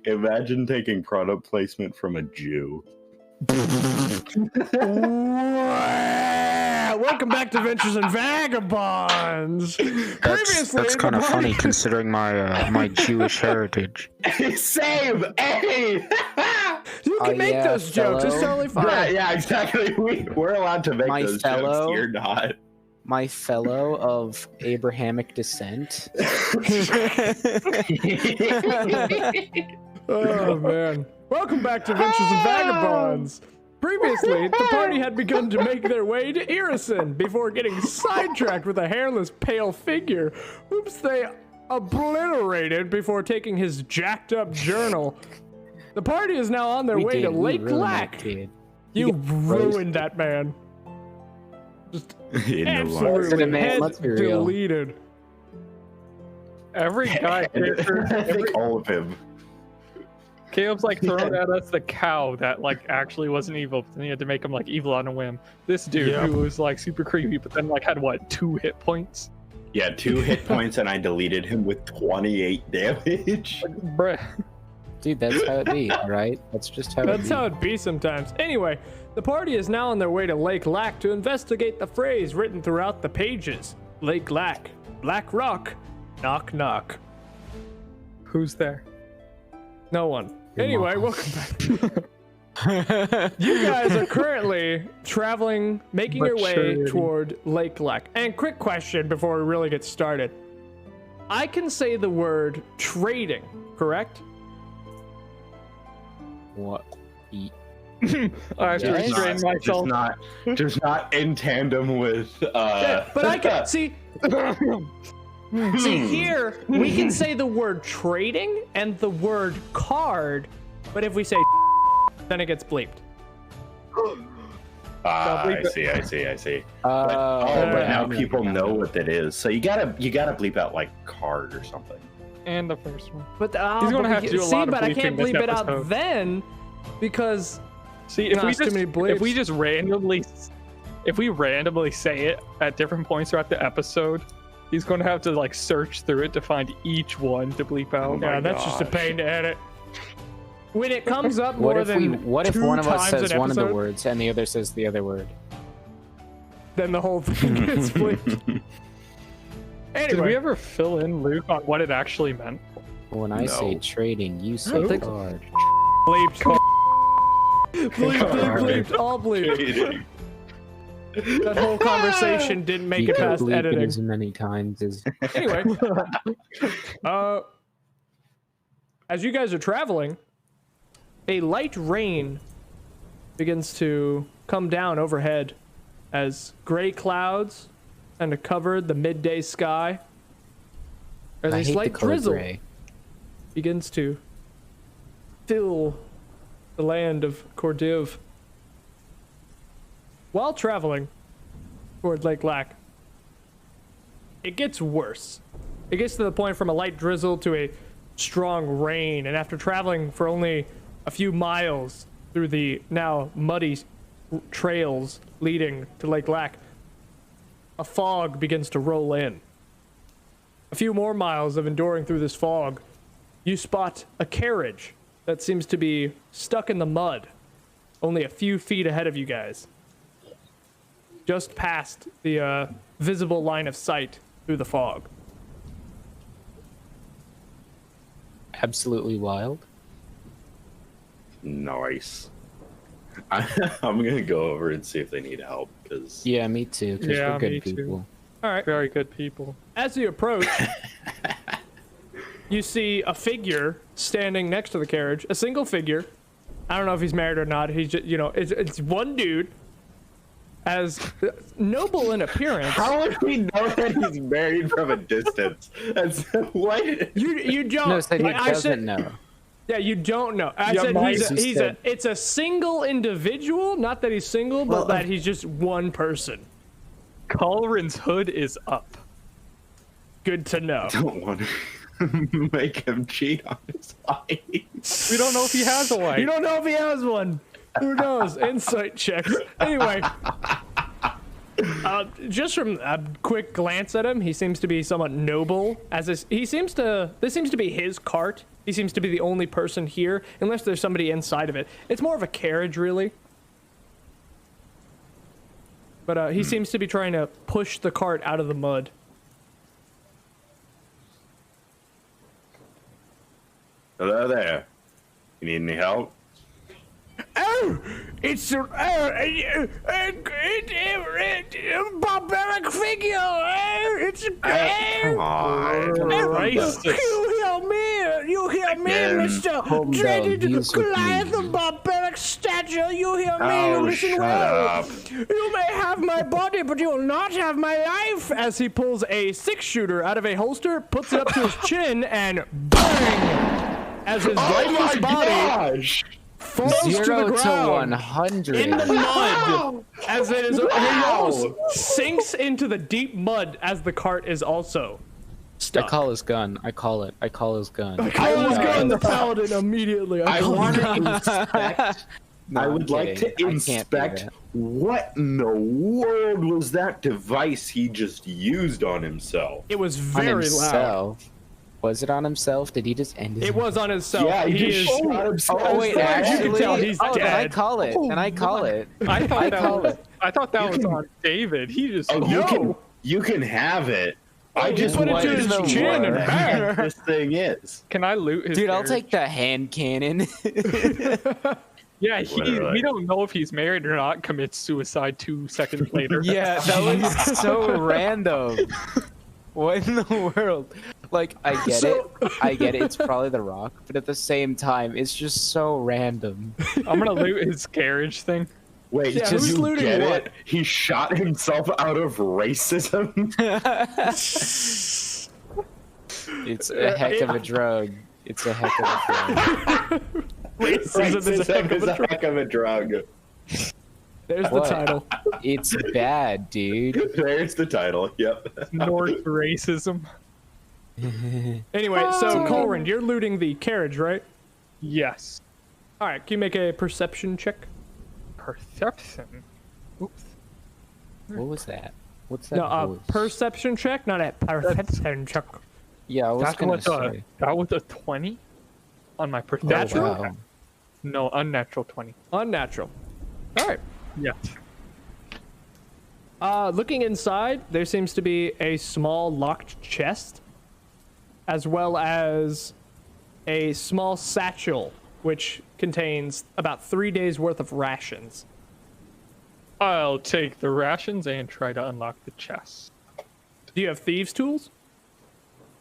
Imagine taking product placement from a Jew. Welcome back to Adventures in Vagabonds. That's kind of funny considering my my Jewish heritage. Same. Hey. You can make those jokes. It's totally fine. Yeah, exactly. We're allowed to make those jokes. You're not. My fellow of Abrahamic descent. Oh man. Welcome back to Adventures in Vagabonds. Previously, the party had begun to make their way to Aasimar before getting sidetracked with a hairless, pale figure. Oops, they obliterated before taking his jacked up journal. The party is now on their way to Lake Lac. You ruined that man. Just absolutely head deleted. Every guy character, I think all of him. Caleb's like throwing at us the cow that like actually wasn't evil, but then he had to make him like evil on a whim. This dude who was like super creepy, but then like had what, 2 hit points? Yeah, 2 hit points, and I deleted him with 28 damage. Like, bruh. Dude, that's how it be, right? That's just how That's how it be sometimes. Anyway, the party is now on their way to Lake Lac to investigate the phrase written throughout the pages. Lake Lac, Black Rock, knock knock. Who's there? No one. Anyway, welcome back. You guys are currently traveling, making your way toward Lake Lac. And quick question before we really get started. I can say the word trading, correct? What? I have to restrain myself. Just not in tandem with. Yeah, but I can see. See here, we can say the word trading and the word card, but if we say then it gets bleeped. I see. But now people know what that is, so you gotta bleep out like card or something. And the first one. But he's gonna have to do a lot of but I can't bleeping bleep it episode. out then because see if we just randomly say it at different points throughout the episode. He's going to have to like search through it to find each one to bleep out. Yeah, that's just a pain to edit. When it comes up more than what if one of us says one of the words and the other says the other word? Then the whole thing gets bleeped. Anyway. Did we ever fill in Luke on what it actually meant? When I say trading, you say card. Bleeped. Bleeped. All bleeped. That whole conversation didn't make it past editing as many times as. Anyway, as you guys are traveling, a light rain begins to come down overhead as gray clouds kind of cover the midday sky. As a slight drizzle begins to fill the land of Cordiv. While traveling toward Lake Lac, it gets worse. It gets to the point from a light drizzle to a strong rain, and after traveling for only a few miles through the now muddy trails leading to Lake Lac, a fog begins to roll in. A few more miles of enduring through this fog, you spot a carriage that seems to be stuck in the mud, only a few feet ahead of you guys. Just past the visible line of sight through the fog. Absolutely wild. Nice. I'm gonna go over and see if they need help, because yeah, me too. Because we're good people. All right, very good people. As you approach, you see a figure standing next to the carriage. A single figure. I don't know if he's married or not. He's just, it's one dude. As noble in appearance. How would we know that he's married from a distance? That's what you don't. No, so he doesn't know. Yeah, you don't know. I said it's a single individual. Not that he's single, but that he's just one person. Caulran's hood is up. Good to know. I don't want to make him cheat on his wife. We don't know if he has a wife. You don't know if he has one. Who knows? Insight checks. Anyway, Just from a quick glance at him, he seems to be somewhat noble. This seems to be his cart. He seems to be the only person here, unless there's somebody inside of it. It's more of a carriage, really. But he seems to be trying to push the cart out of the mud. Hello there. You need any help? Oh, it's a barbaric figure. It's a Come on. You hear me, Mr. Dreaded Goliath of barbaric stature. You hear me, listen well. Up. You may have my body, but you will not have my life. As he pulls a 6-shooter out of a holster, puts it up to his chin, and bang! As his lifeless body falls to the ground 100 in the mud, as it is, he almost sinks into the deep mud as the cart is also stuck. I call his gun. I call his gun. I call his gun the Paladin immediately. I want to inspect. No, I would like to inspect what in the world was that device he just used on himself. It was very loud. Was it on himself? Did he just end his It was on himself. Yeah, he is. shot himself. Oh wait, actually, you can tell he's dead. Then I call it. Then I call it. I thought that was on David. He just. You can have it. I just put it want to his know chin what and the heck this thing is. Can I loot his? Dude, I'll carriage? take the hand cannon. Yeah, Literally. we don't know if he's married or not. Commits suicide 2 seconds later. Yeah, that was so random. What in the world? Like, I get it. It's probably the Rock, but at the same time, it's just so random. I'm gonna loot his carriage thing. Wait, Yeah, did who's you looting get what? it? He shot himself out of racism. It's a heck of a drug. It's a heck of a drug. Racism is Racism is a heck of a drug. There's the What? title. It's bad, dude. There's the title. Yep. North racism. Anyway, so Caulran, you're looting the carriage, right? Yes. All right, can you make a perception check? Perception. Oops. What was that? What's that? No, a voice? perception check, not a perception check. Yeah, I was That's gonna what say. that was a 20 on my Oh, perception. wow. No, unnatural 20. Unnatural. All right. Yes. Looking inside, there seems to be a small locked chest, as well as a small satchel, which contains about 3 days worth of rations. I'll take the rations and try to unlock the chest. Do you have thieves' tools?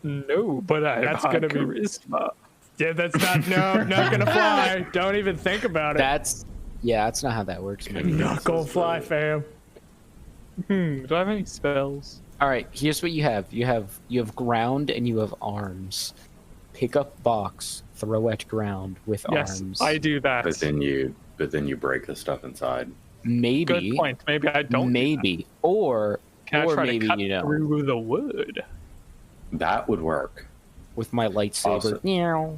No, but I have That's high gonna be- charisma. Yeah, that's not not gonna fly. Don't even think about it. That's not how that works, man. Not gonna fly, fam. Do I have any spells? All right, here's what you have. You have ground and you have arms. Pick up box, throw at ground with Yes, arms. I do that. But then you break the stuff inside. Maybe. Good point. Maybe I don't. Maybe. Or Can I try maybe to cut you know through the wood? That would work. with my lightsaber. Also- Meow.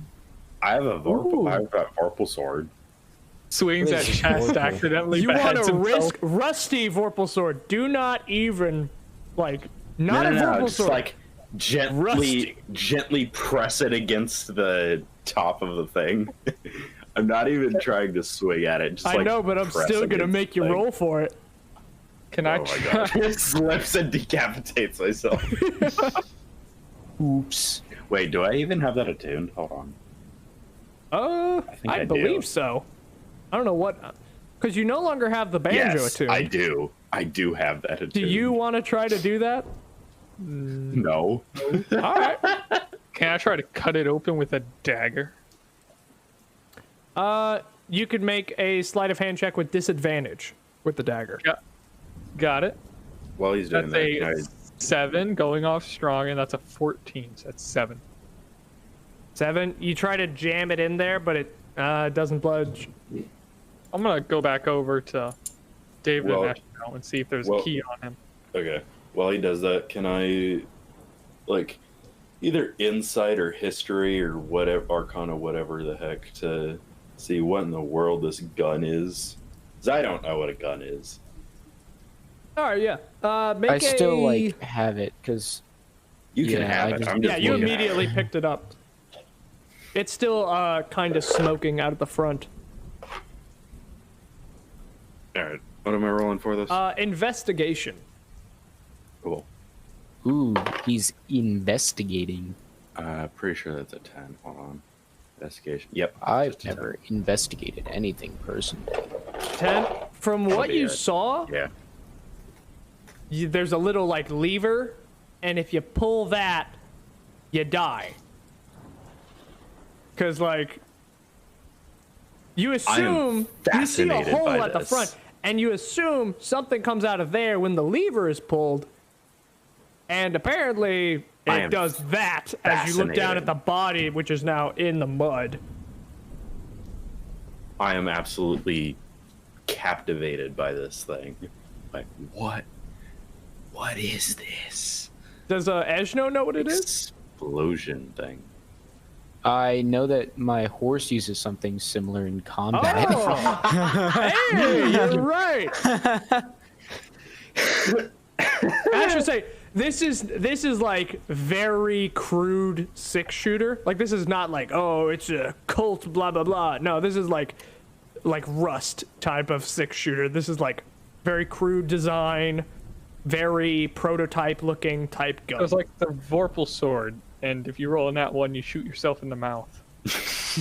I have a Ooh. Vorpal sword. Swings at What is chest, Vorpal? accidentally You want beheads to himself. risk rusty Vorpal sword? Do not even like not no, a Vorpal just sword. like gently press it against the top of the thing. I'm not even trying to swing at it. Just I know, but I'm press still gonna against make the you thing. roll for it. Can I Oh my try? gosh! It slips and decapitates myself. Oops. Wait, do I even have that attuned? Hold on. think I I do. believe so. I don't know what, because you no longer have the banjo Yes, attuned. I do. I do have that attuned. Do you want to try to do that? No. All right. Can I try to cut it open with a dagger? You could make a sleight of hand check with disadvantage with the dagger. Got it. While he's doing That's that, a can 7 going off strong, and that's a 14. So that's 7. 7. You try to jam it in there, but it doesn't budge. I'm gonna go back over to David Well- and Eshno and see if there's well- a key on him. Okay. While he does that, can I, like, either insight or history or whatever, arcana, whatever the heck, to see what in the world this gun is? Because I don't know what a gun is. All right, yeah. Make I still a... like have it because You can Yeah, have I it. just- I'm just Yeah, you looking at immediately it. picked it up. It's still kind of smoking out of the front. All right. What am I rolling for this? Investigation. Cool. ooh, he's investigating. Pretty sure that's a 10. Hold on. Investigation. Yep. I've just a 10. never investigated anything personally. 10. From what you Yeah. saw, Yeah. there's a little like lever, and if you pull that, you die. Cause like you assume you see a fascinated hole by at the this. front, and you assume something comes out of there when the lever is pulled, and apparently I it am does that as you look down fascinated. at the body, which is now in the mud. I am absolutely captivated by this thing. Like, what? What is this? Does Eshno know what it is? Explosion thing. I know that my horse uses something similar in combat. Oh, hey, you're right. I should say this is like very crude 6-shooter. Like this is not like, oh, it's a Colt blah blah blah. No, this is like Rust type of 6-shooter. This is like very crude design, very prototype looking type gun. It was like the Vorpal sword, and if you roll in that one, you shoot yourself in the mouth.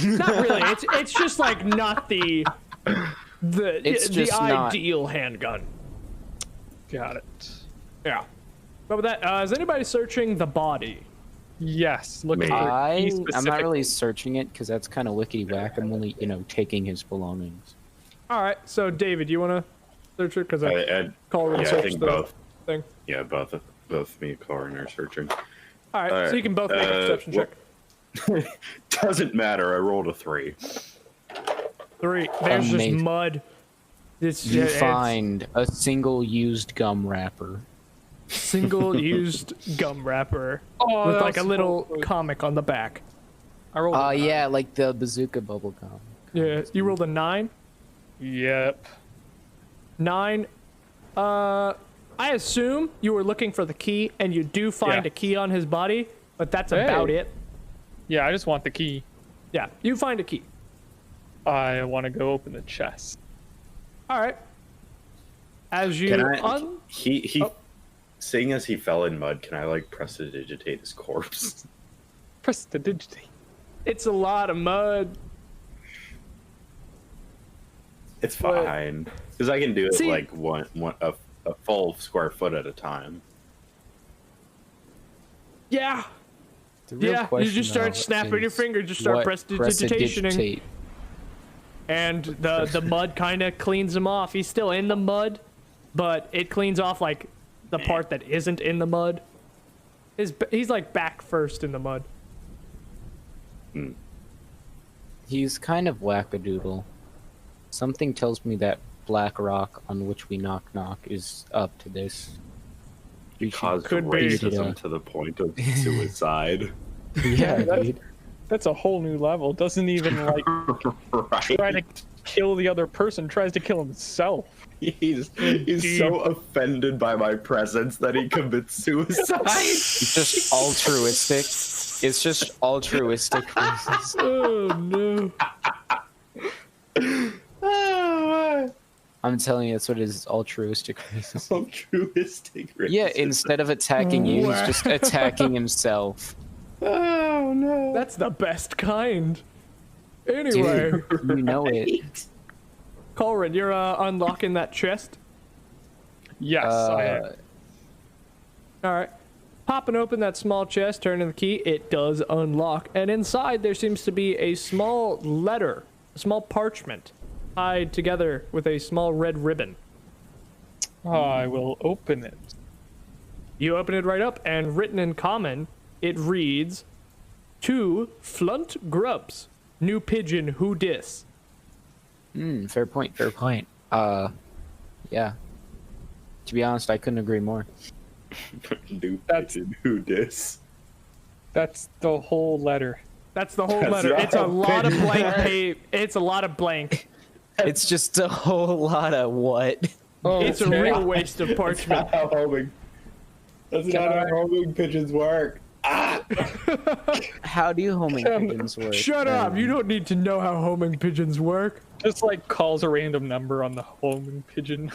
Not really. It's just like not the It's just not- ideal handgun. Got it. Yeah. But with that, is anybody searching the body? Yes, looking Maybe. for I'm not specific- really searching it because that's kind of lickety whack. I'm only, taking his belongings. All right. So David, you want to search it? Because I Caulran yeah, I searched think the both. thing. Yeah, both me and Caulran are searching. All right. All So you can both make a perception check. Doesn't matter. I rolled a 3. 3. There's just Amazing. mud. It's You it's find a single used gum wrapper. single-used gum wrapper Oh, with that like a was little so good. comic on the back. I rolled. a Yeah, like the bazooka bubble gum. Yeah. You rolled a 9. 9. Yep. 9. I assume you were looking for the key, and you do find Yeah. a key on his body, but that's Hey. about it. Yeah, I just want the key. Yeah, you find a key. I want to go open the chest. All right. As you Can I? He. Oh. Seeing as he fell in mud, can I like prestidigitate his corpse? Press the digitate. it's a lot of mud. It's What? fine because I can do it See- like a full square foot at a time. Yeah. The real Yeah, you question, just start though, snapping your is fingers, just start what prestidigitationing, prestidigitate? and the mud kind of cleans him off. He's still in the mud, but it cleans off like the part that isn't in the mud. He's like back first in the mud. He's kind of wackadoodle. Something tells me that black rock on which we knock is up to this. We should- Caused Could be. racism to the point of suicide. Yeah, That's- dude. That's a whole new level. Doesn't even like try Right? to kill the other person. Tries to kill himself. He's so offended by my presence that he commits suicide. It's just altruistic. It's just altruistic reasons. Oh no! I'm telling you, that's what it is. Altruistic reasons. Altruistic. Yeah, instead of attacking you, he's just attacking himself. Oh no. That's the best kind. Anyway, Dude, you know it. Caulran, you're unlocking that chest. Yes, I am. All right. Popping open that small chest, turning the key, it does unlock. And inside there seems to be a small letter, a small parchment, tied together with a small red ribbon. I will open it. You open it right up, and written in common, it reads, "To Flunt Grubs, new pigeon who dis." Fair point, fair point. Yeah. To be honest, I couldn't agree more. Who dis? That's the whole letter. That's the whole That's letter. not It's a a lot of pigeon. blank page. It's a lot of blank. It's just a whole lot of what? Oh, It's a real waste of parchment. How homing. That's not how homing pigeons work. Ah! How do homing pigeons work? Shut up! You don't need to know how homing pigeons work. Just like calls a random number on the homing pigeon.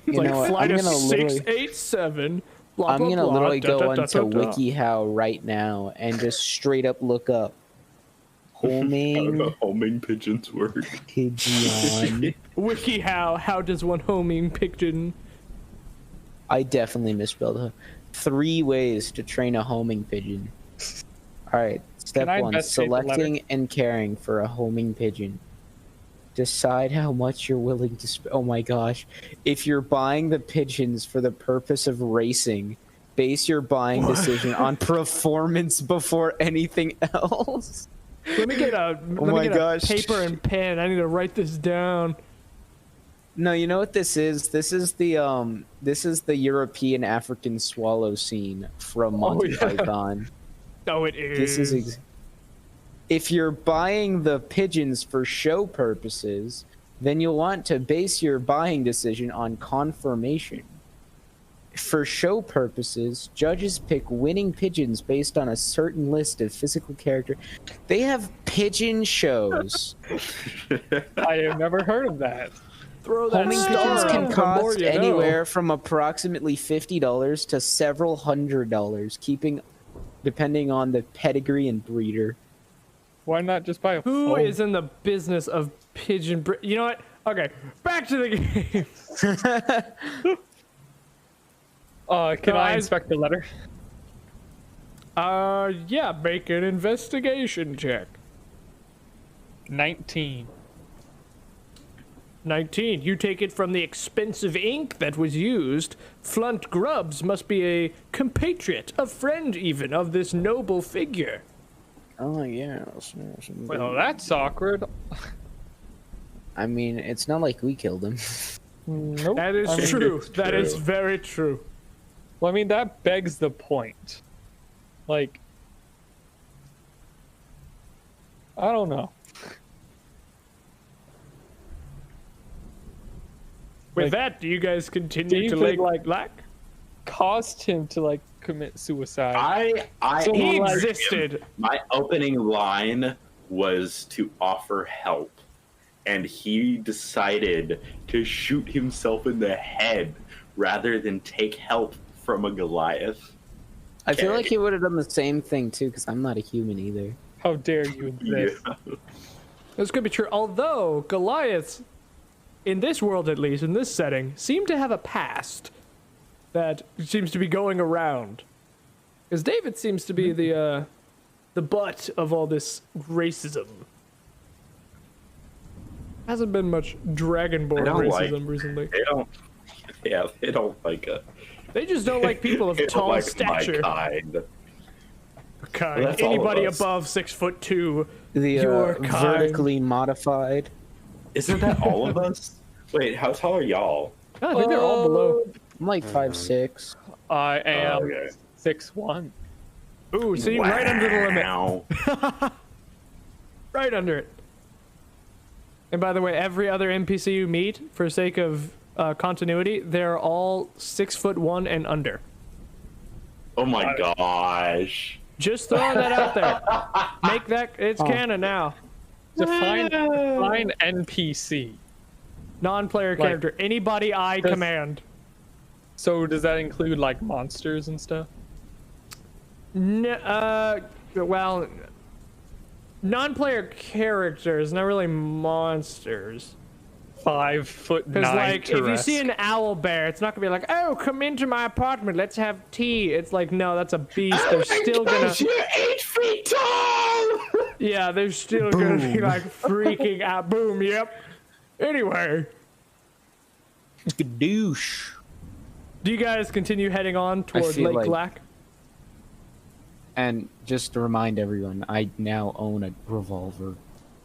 You Like know what? flight I'm of gonna literally, 687. Blah, I'm blah, gonna blah, literally da, go da, da, onto da, da. WikiHow right now and just straight up look up I don't know homing how homing pigeons work. pigeon. WikiHow. How does one homing pigeon? I definitely misspelled it. 3 ways to train a homing pigeon. All right, step I 1: investigate the letter? selecting and caring for a homing pigeon. Decide how much you're willing to spend. Oh my gosh. If you're buying the pigeons for the purpose of racing, base your buying decision on performance before anything else. Let me get a paper and pen. I need to write this down. No, you know what this is? This is the European African swallow scene from Monty Python. Oh, it is. This is if you're buying the pigeons for show purposes, then you'll want to base your buying decision on conformation. For show purposes, judges pick winning pigeons based on a certain list of physical character. They have pigeon shows. I have never heard of that. Throw that Homing star pigeons can out. The more cost you know. anywhere from approximately $50 to several $100s, depending on the pedigree and breeder. Why not just buy a Who phone? is in the business of pigeon? You know what? Okay, back to the game. Can I inspect the letter? Yeah, make an investigation check. 19. 19. You take it from the expensive ink that was used. Flunt Grubbs must be a compatriot, a friend even, of this noble figure. Oh, yeah. Well, that's awkward. I mean, it's not like we killed him. Nope. That is I mean, true. it's That is true. very true. Well, I mean, that begs the point. Like, I don't know. With Like, that, do you guys continue to David, like black? Caused him to like commit suicide. I So He like- existed. My opening line was to offer help, and he decided to shoot himself in the head rather than take help from a Goliath. I feel Okay. like he would have done the same thing, too, because I'm not a human either. How dare you exist? Yeah. This could be true. Although Goliaths, in this world at least, in this setting, seem to have a past that seems to be going around. Because David seems to be the butt of all this racism. Hasn't been much Dragonborn I don't racism like- recently. They don't. Yeah, they don't like it. They just don't like people of They don't tall like stature. my kind. Kind. That's all of Anybody us. above 6'2". The Your kind. vertically modified. Isn't that all of us? Wait, how tall are y'all? I think they're all below. I'm like 5'6". I am okay. 6'1". Ooh, see, right under the limit. Wow. Right under it. And by the way, every other NPC you meet, for sake of continuity, they're all 6'1" and under. Oh my gosh. Just throwing that out there. Make that, it's canon now. Define NPC. Non-player Like, character, anybody I does- command. So does that include like monsters and stuff? Well, non-player characters, not really monsters. 5 foot 9 Because, like, if you see Tourette's. an owl bear, it's not gonna be like, oh, come into my apartment, let's have tea. It's like, no, that's a beast. They're still gonna, You're 8 feet tall! yeah, they're still gonna be like freaking out. Boom, yep. Anyway, Skadoosh. do you guys continue heading on toward feel Lake like- Black? And just to remind everyone, I now own a revolver.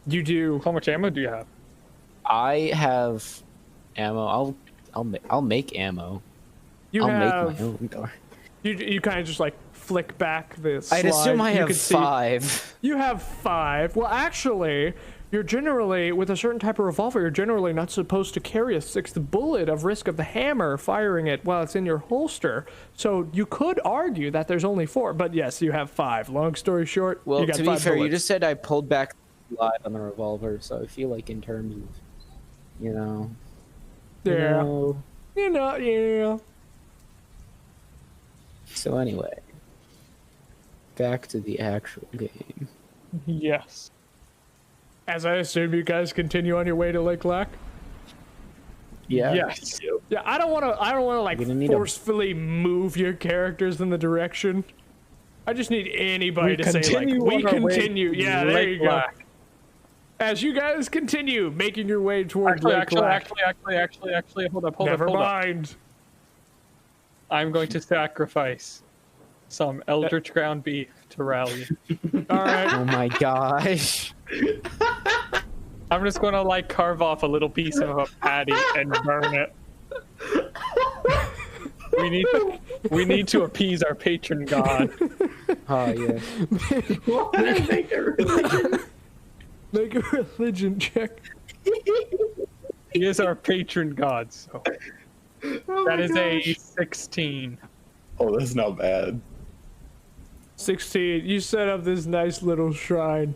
You do. How much ammo do you have? I have ammo. I'll make ammo. You I'll have. make my own door. You kind of just like flick back the slide. I'd assume I You have can see- 5. You have 5. Well, actually, you're generally, with a certain type of revolver, you're generally not supposed to carry a 6th bullet of risk of the hammer firing it while it's in your holster. So you could argue that there's only 4, but yes, you have 5. Long story short, Well, you got to 5 be fair, you bullets. just said I pulled back the slide on the revolver, so I feel like in terms of, you know... Yeah. Yeah. So anyway, back to the actual game. Yes. As I assume you guys continue on your way to Lake Lac. Yeah. Yes. Yeah, I don't want to like You're gonna need forcefully move your characters in the direction. I just need anybody We to say like, continue we on our way continue. to Yeah, there Lake you go. Lac. As you guys continue making your way toward Lake Lac. Actually, hold up. Never mind. I'm going to sacrifice some Eldritch Ground beef to rally. All right. Oh my gosh. I'm just going to like carve off a little piece of a patty and burn it. We need to appease our patron god. Oh yeah. Make a religion check. He is our patron god, so that is a 16. Oh, that's not bad. 16. You set up this nice little shrine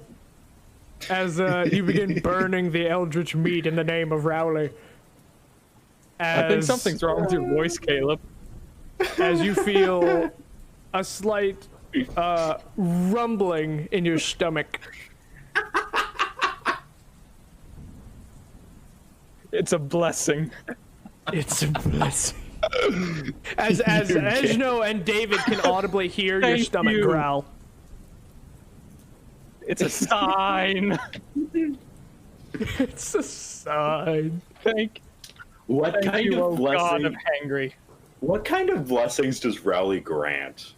as you begin burning the eldritch meat in the name of Rowley. I think something's wrong with your voice, Caleb. As you feel a slight rumbling in your stomach. It's a blessing. It's a blessing. As Eshno and David can audibly hear your Thank stomach you. growl. It's a sign. It's a sign. Thank What kind you, of oh God of blessing? hangry. What kind of blessings does Rowley grant?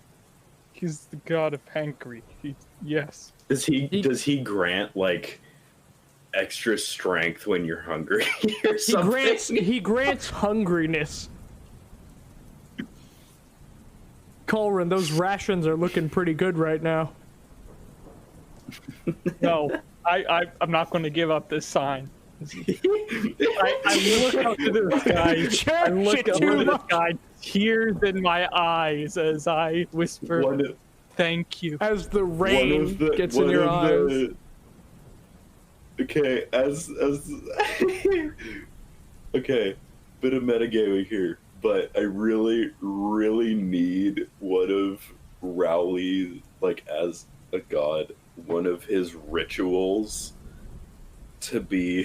He's the god of hangry. Yes. Does he grant like extra strength when you're hungry or something? He grants hungriness. Caulran, those rations are looking pretty good right now. No, I'm not going to give up this sign. I look up to the sky. I look up to the sky, tears in my eyes as I whisper, "Thank you." As the rain gets in your eyes. Okay, okay, bit of metagaming here, but I really need one of Rowley, like as a god, one of his rituals to be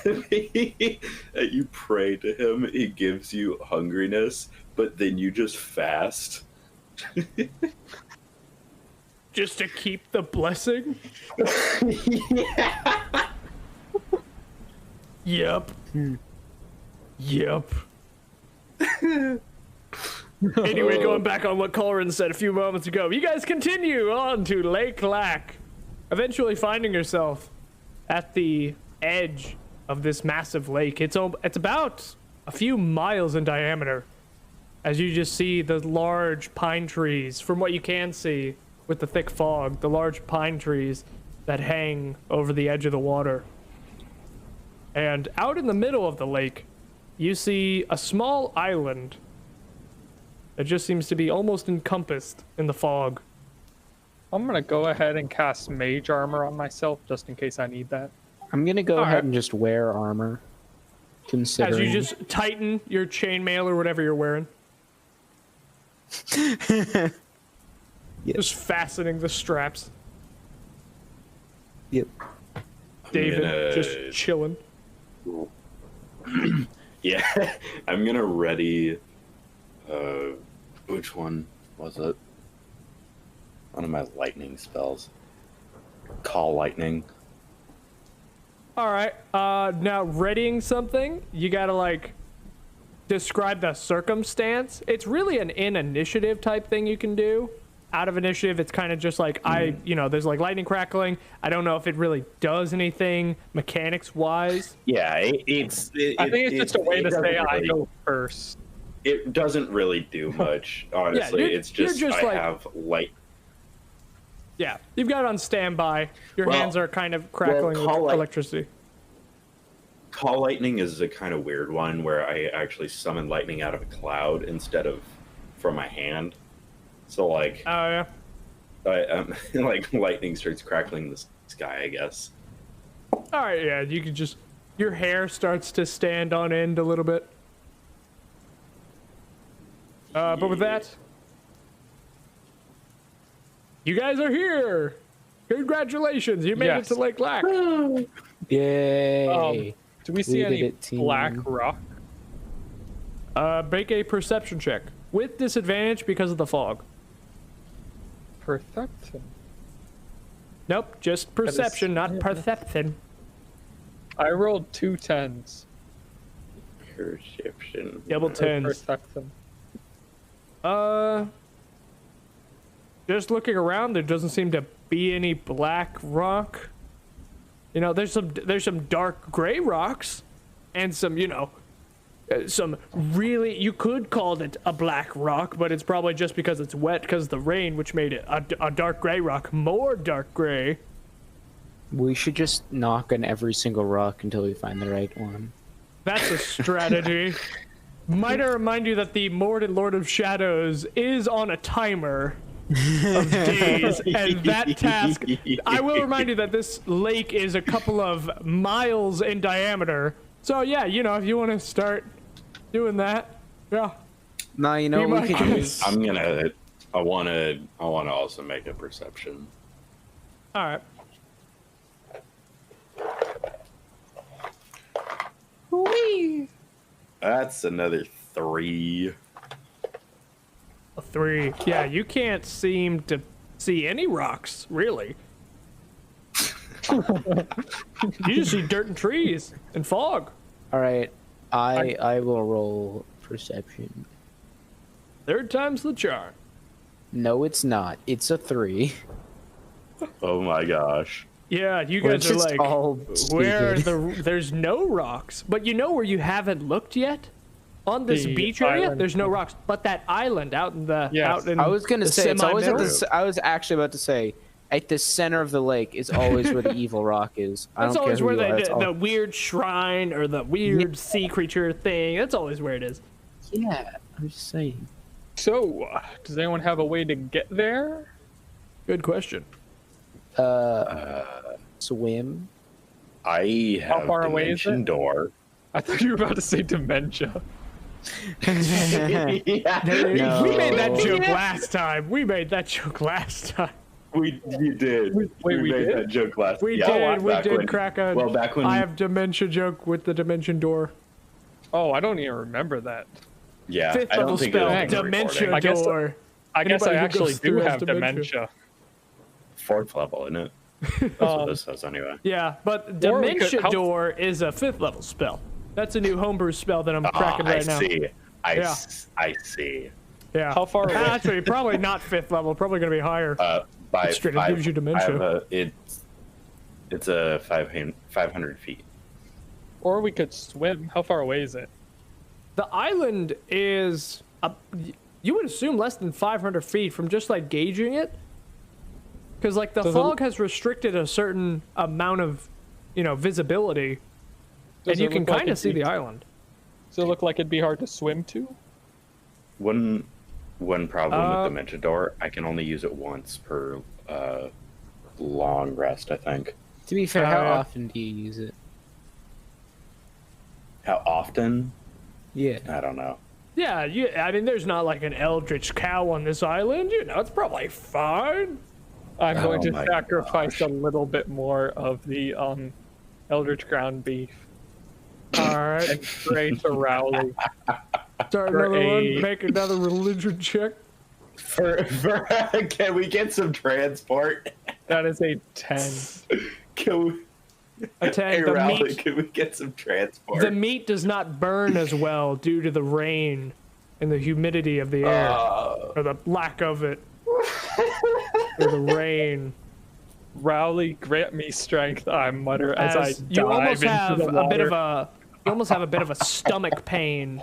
that you pray to him, he gives you hungriness, but then you just fast. Just to keep the blessing? Yeah. Yep. Yep. Anyway, going back on what Caulran said a few moments ago, you guys continue on to Lake Lac, eventually finding yourself at the edge of this massive lake. It's about a few miles in diameter, as you just see the large pine trees, from what you can see with the thick fog, the large pine trees that hang over the edge of the water. And out in the middle of the lake, you see a small island that just seems to be almost encompassed in the fog. I'm gonna go ahead and cast Mage Armor on myself just in case I need that. I'm gonna go All ahead right. and just wear armor. Considering. As you just tighten your chainmail or whatever you're wearing. Yep. Just fastening the straps. Yep. David just chilling. Yeah, I'm gonna ready. Which one was it? One of my lightning spells. Call lightning. All right. Now readying something, you gotta like describe the circumstance. It's really an initiative type thing you can do. Out of initiative, it's kind of just like there's like lightning crackling. I don't know if it really does anything mechanics wise. Yeah, I think it's just a way to say I go first. It doesn't really do much, honestly. you're It's just just I like- have light. Yeah, you've got it on standby. Your Well- hands are kind of crackling call with it- electricity. Call lightning is a kind of weird one where I actually summon lightning out of a cloud instead of from my hand. So like, Oh yeah. like lightning starts crackling in the sky, I guess. All right, yeah. You can just your hair starts to stand on end a little bit. But with that, you guys are here. Congratulations, you made Yes. it to Lake Lac. Yay! Do we see We any did it, team. black rock? Make a perception check with disadvantage because of the fog. Perception. Nope, just perception, not perception. I rolled 2 10s. Perception. Double for tens. Perception. Just looking around, there doesn't seem to be any black rock. You know, there's some dark gray rocks, and some, you know, some really, you could call it a black rock, but it's probably just because it's wet because of the rain, which made it a dark gray rock, more dark gray. We should just knock on every single rock until we find the right one. That's a strategy. Might I remind you that the Mordin Lord of Shadows is on a timer of days, and that task, I will remind you that this lake is a couple of miles in diameter. So yeah, you know, if you want to start doing that, yeah. Now you know Be what my we could guest. do. I wanna also make a perception. All right. That's another 3. A 3. Yeah, you can't seem to see any rocks, really. You just see dirt and trees and fog. All right, I will roll perception. Third time's the charm. No, it's not. It's a 3. Oh my gosh. Yeah, you We're guys are just like, all where stupid. there's no rocks. But you know where you haven't looked yet? On this The beach area, island. there's no rocks. But that island out in the Yes. out in I was gonna the say it's always at semi-middle, the. I was actually about to say at the center of the lake is always where the evil rock is. I That's don't always care who where you are, it's the all- weird shrine or the weird sea creature thing. That's always where it is. Yeah, I'm just saying. So, does anyone have a way to get there? Good question. Swim. I How have far away is dimension it? door. I thought you were about to say dementia. Yeah. No. We made that joke last time. We did. We did. Wait, we made did? that joke last. We yeah, did. We back did when- crack a. Well, back when I have dementia joke with the dimension door. Oh, I don't even remember that. yeah, Fifth I level don't think spell, it was in the dementia recording. I guess- door. I guess Anybody I who actually goes do through has have dementia. 4th level, isn't it? That's what this says anyway. Yeah, but Or we dementia could- how- door is a 5th level spell. That's a new homebrew spell that I'm cracking right I now. see. Yeah. I see. Yeah. How far away? Actually, probably not 5th level. Probably going to be higher. By Straight up gives you dementia. It's a 500 feet. Or we could swim. How far away is it? The island is, you would assume less than 500 feet from just like gauging it. Because like the Does it- fog has restricted a certain amount of, you know, visibility. Does And you it can look like kind of it'd see be- the island. Does it look like it'd be hard to swim to? One problem with Uh, Dementia Door, I can only use it once per long rest, I think. To be fair, how yeah. often do you use it? How often? Yeah. I don't know. Yeah, I mean, there's not like an eldritch cow on this island. You know, it's probably fine. I'm going Oh to my sacrifice gosh. a little bit more of the Eldritch ground beef All right. and pray to Rowley. Start for another one. a- Make another religion check. Can we get some transport? That is a 10. Can we, A 10. hey, the Raleigh, meat. can we get some transport? The meat does not burn as well due to the rain and the humidity of the air, or the lack of it, or the rain. Rowley, grant me strength, I mutter as I As you dive almost into have the a bit water. of a, you almost have a bit of a stomach pain.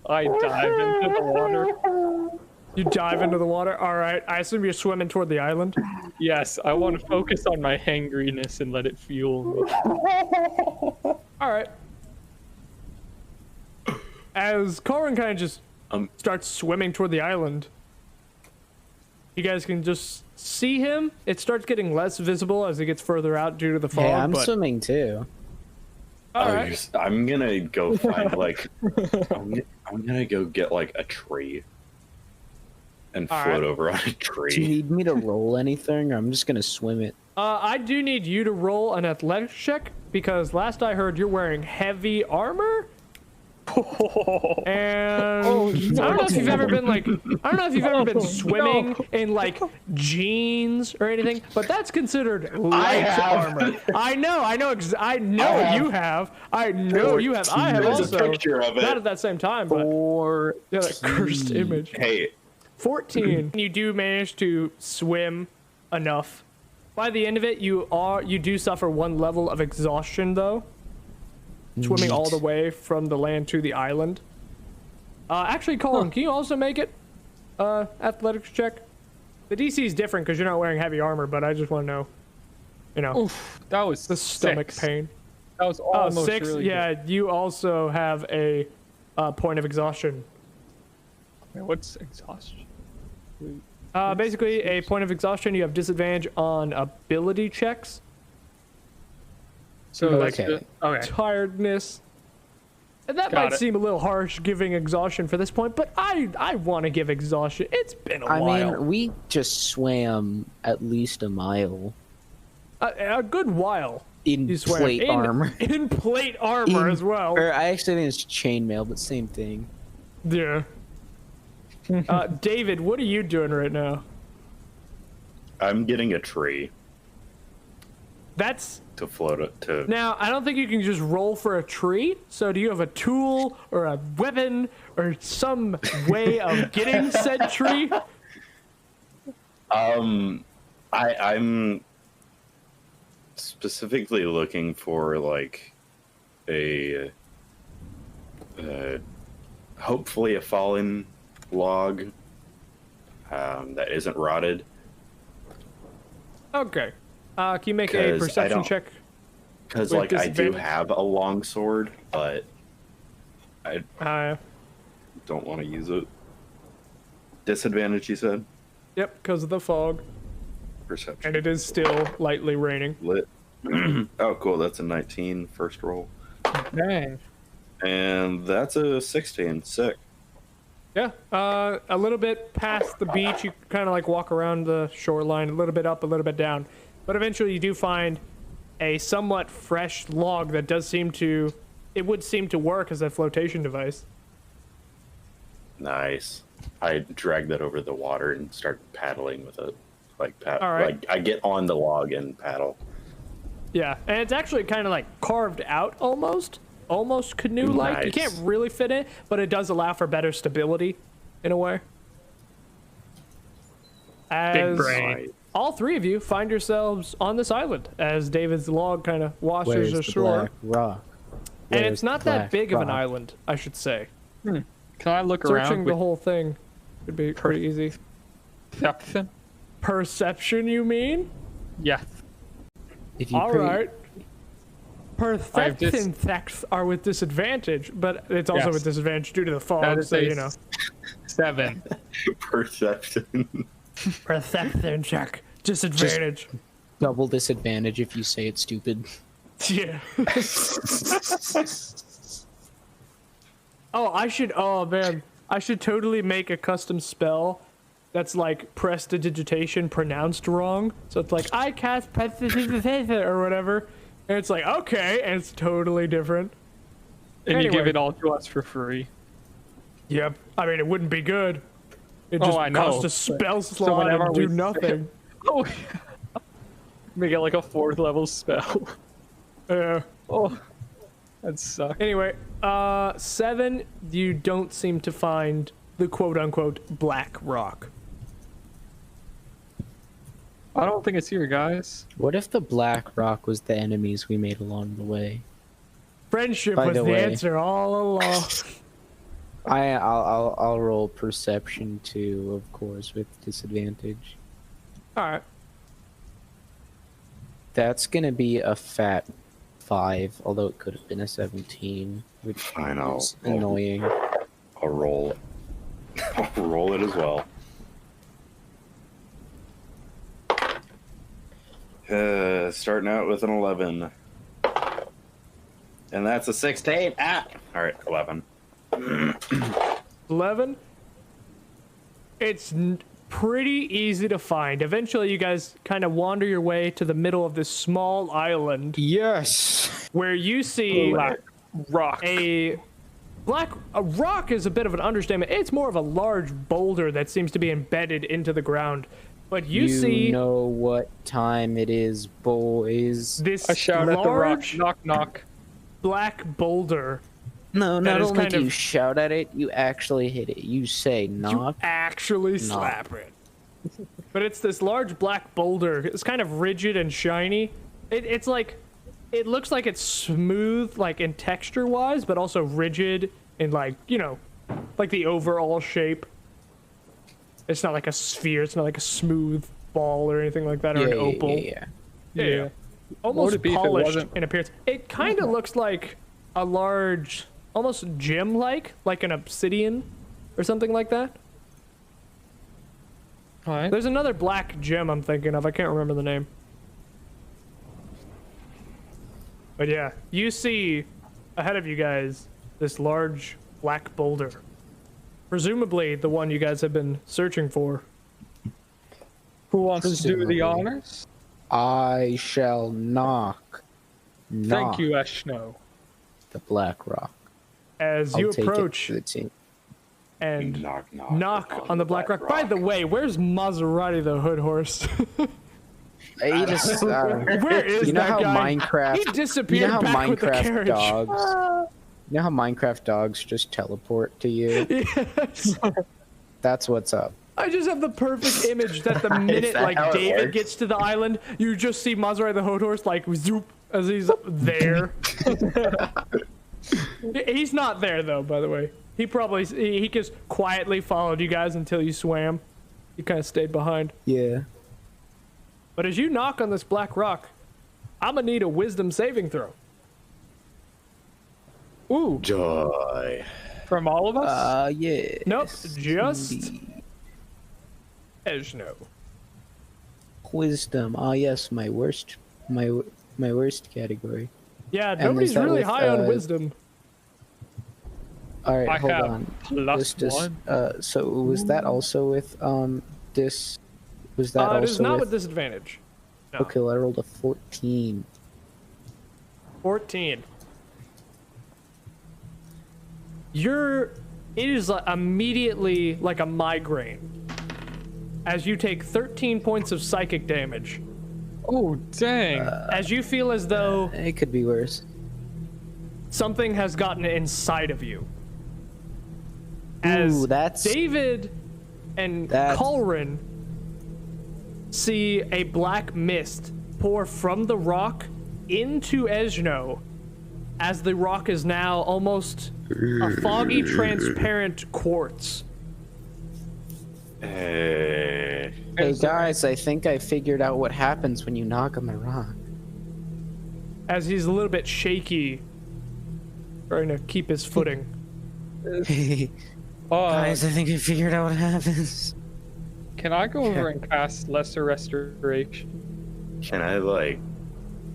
I dive into the water. You dive into the water. All right. I assume you're swimming toward the island. Yes, I want to focus on my hangriness and let it fuel me. All right. As Caulran kind of just starts swimming toward the island, you guys can just see him. It starts getting less visible as it gets further out due to the fog. Yeah, I'm swimming too. All right. I'm gonna go find like I'm gonna go get like a tree and float over on a tree. Do you need me to roll anything, or I'm just gonna swim it? I do need you to roll an athletics check because last I heard you're wearing heavy armor. And I don't know if you've ever been like swimming in like jeans or anything, but that's considered light armor. I know you have. I know you have. I have also. A picture of it. Not at that same time, but yeah, that cursed image. Hey, 14. You do manage to swim enough. By the end of it, you do suffer 1 level of exhaustion though. Swimming all the way from the land to the island. Actually, Caulran, can you also make it? Athletics check. The DC is different because you're not wearing heavy armor, but I just want to know. You know. Oof, that was the stomach 6. pain. That was almost 6. really Yeah, good. you also have a point of exhaustion. Wait, what's exhaustion? Basically, a point of exhaustion. You have disadvantage on ability checks. So Okay. Tiredness. And that Got might it. seem a little harsh giving exhaustion for this point, but I want to give exhaustion. It's been a I while. mean, we just swam at least a mile A good while. in You swam plate armor. In plate armor as well. Or I actually think it's chainmail, but same thing. Yeah. David, what are you doing right now? I'm getting a tree That's to float it to. now. I don't think you can just roll for a tree. So do you have a tool or a weapon or some way of getting said tree? I'm specifically looking for like a hopefully a fallen log that isn't rotted. Okay. Can you make a 'Cause I perception don't- check? Because With like I do disadvantage? have a long sword, but I Uh, don't want to use it. Disadvantage, you said? yep, because of the fog, Perception. and it is still lightly raining. Lit. Oh, cool. That's a 19 first roll. Dang. And that's a 16. Sick. Yeah, a little bit past the beach, you kind of like walk around the shoreline, a little bit up, a little bit down, but eventually you do find a somewhat fresh log that does seem to, it would seem to work as a flotation device. Nice. I drag that over the water and start paddling with it. Like, All right. like I get on the log and paddle. Yeah, and it's actually kind of like carved out almost canoe-like. You Nice. can't really fit it, but it does allow for better stability in a way. As brain. all 3 of you find yourselves on this island as David's log kind of washes Where's the ashore. black rock? And Where's it's not the that black big of an rock? island, I should say. Can I look Searching around the with whole thing would be pretty easy. perception? Perception, you mean? Yes. If you All right. Perception just- checks are with disadvantage, but it's also Yes. with disadvantage due to the That fog, is so a you know. 7. Perception. Perception check. Disadvantage. double disadvantage if you say it's stupid. Yeah. Oh man. I should totally make a custom spell that's like prestidigitation pronounced wrong. So it's like, I cast prestidigitation or whatever. And it's like, okay, and it's totally different. And you give Anyway. it all to us for free. Yep. I mean, it wouldn't be good. It just I know, costs a but- spell so slot whenever and do we- nothing. Oh, make it like a 4th level spell. Yeah. Oh, that sucks. Anyway, 7, you don't seem to find the quote-unquote black rock. I don't think it's here, guys. What if the black rock was the enemies we made along the way? Friendship By was the the way. answer all along. I'll roll perception too, of course, with disadvantage. All right. That's gonna be a fat 5, although it could have been a 17, which Fine, is annoying. I'll roll. I'll roll it as well. Starting out with an 11. And that's a 16. Ah! Alright, 11. 11. It's pretty easy to find. Eventually, you guys kind of wander your way to the middle of this small island. Yes! Where you see rock. a rock is a bit of an understatement. It's more of a large boulder that seems to be embedded into the ground. But you see, know what time it is, boys. This I shout at the rock. large Knock, knock. black boulder. No, that not is only kind do you of- shout at it, you actually hit it. You say knock. You actually slap it. But it's this large black boulder. It's kind of rigid and shiny. It's like, it looks like it's smooth, like in texture wise, but also rigid in like, you know, like the overall shape. It's not like a sphere. It's not like a smooth ball or anything like that, or an opal. Yeah. Almost Would it be if it polished wasn't? in appearance. It kind of looks like a large, almost gem-like an obsidian or something like that. All right. There's another black gem I'm thinking of. I can't remember the name. But yeah, you see ahead of you guys this large black boulder. Presumably the one you guys have been searching for. Who wants to do the Presumably. honors? I shall knock. Thank you, Eshno. The black rock. As I'll you take approach it to the team. and Knock knock on the black rock. By the way, where's Maserati the hood horse? He just, Where is you know that how guy? Minecraft. He disappeared You know how back with the Minecraft carriage. dogs. You know how Minecraft dogs just teleport to you? Yes. That's what's up. I just have the perfect image that the minute that like how it David works? gets to the island, you just see Maserati the hood horse like zoop as he's there. He's not there though, by the way. He just quietly followed you guys until you swam. He kind of stayed behind. Yeah. But as you knock on this black rock, I'm gonna need a wisdom saving throw. Ooh, Joy. from all of us? Yeah. Nope, just Eshno. Wisdom. Ah, yes, my worst category. Yeah, is nobody's that really with, high on wisdom. All right, I hold have on. plus one. So was that also with this? Was that It is also not with? with disadvantage. No. Okay, well, I rolled a 14. 14. It is immediately like a migraine as you take 13 points of psychic damage. Oh, dang. As you feel as though It could be worse. something has gotten inside of you. As Ooh, that's David and Caulran see a black mist pour from the rock into Eshno, as the rock is now almost a foggy, transparent quartz. Hey guys, I think I figured out what happens when you knock on the rock. As he's a little bit shaky, trying to keep his footing. Guys, I think I figured out what happens. Can I go over and cast Lesser Restoration? Can I, like...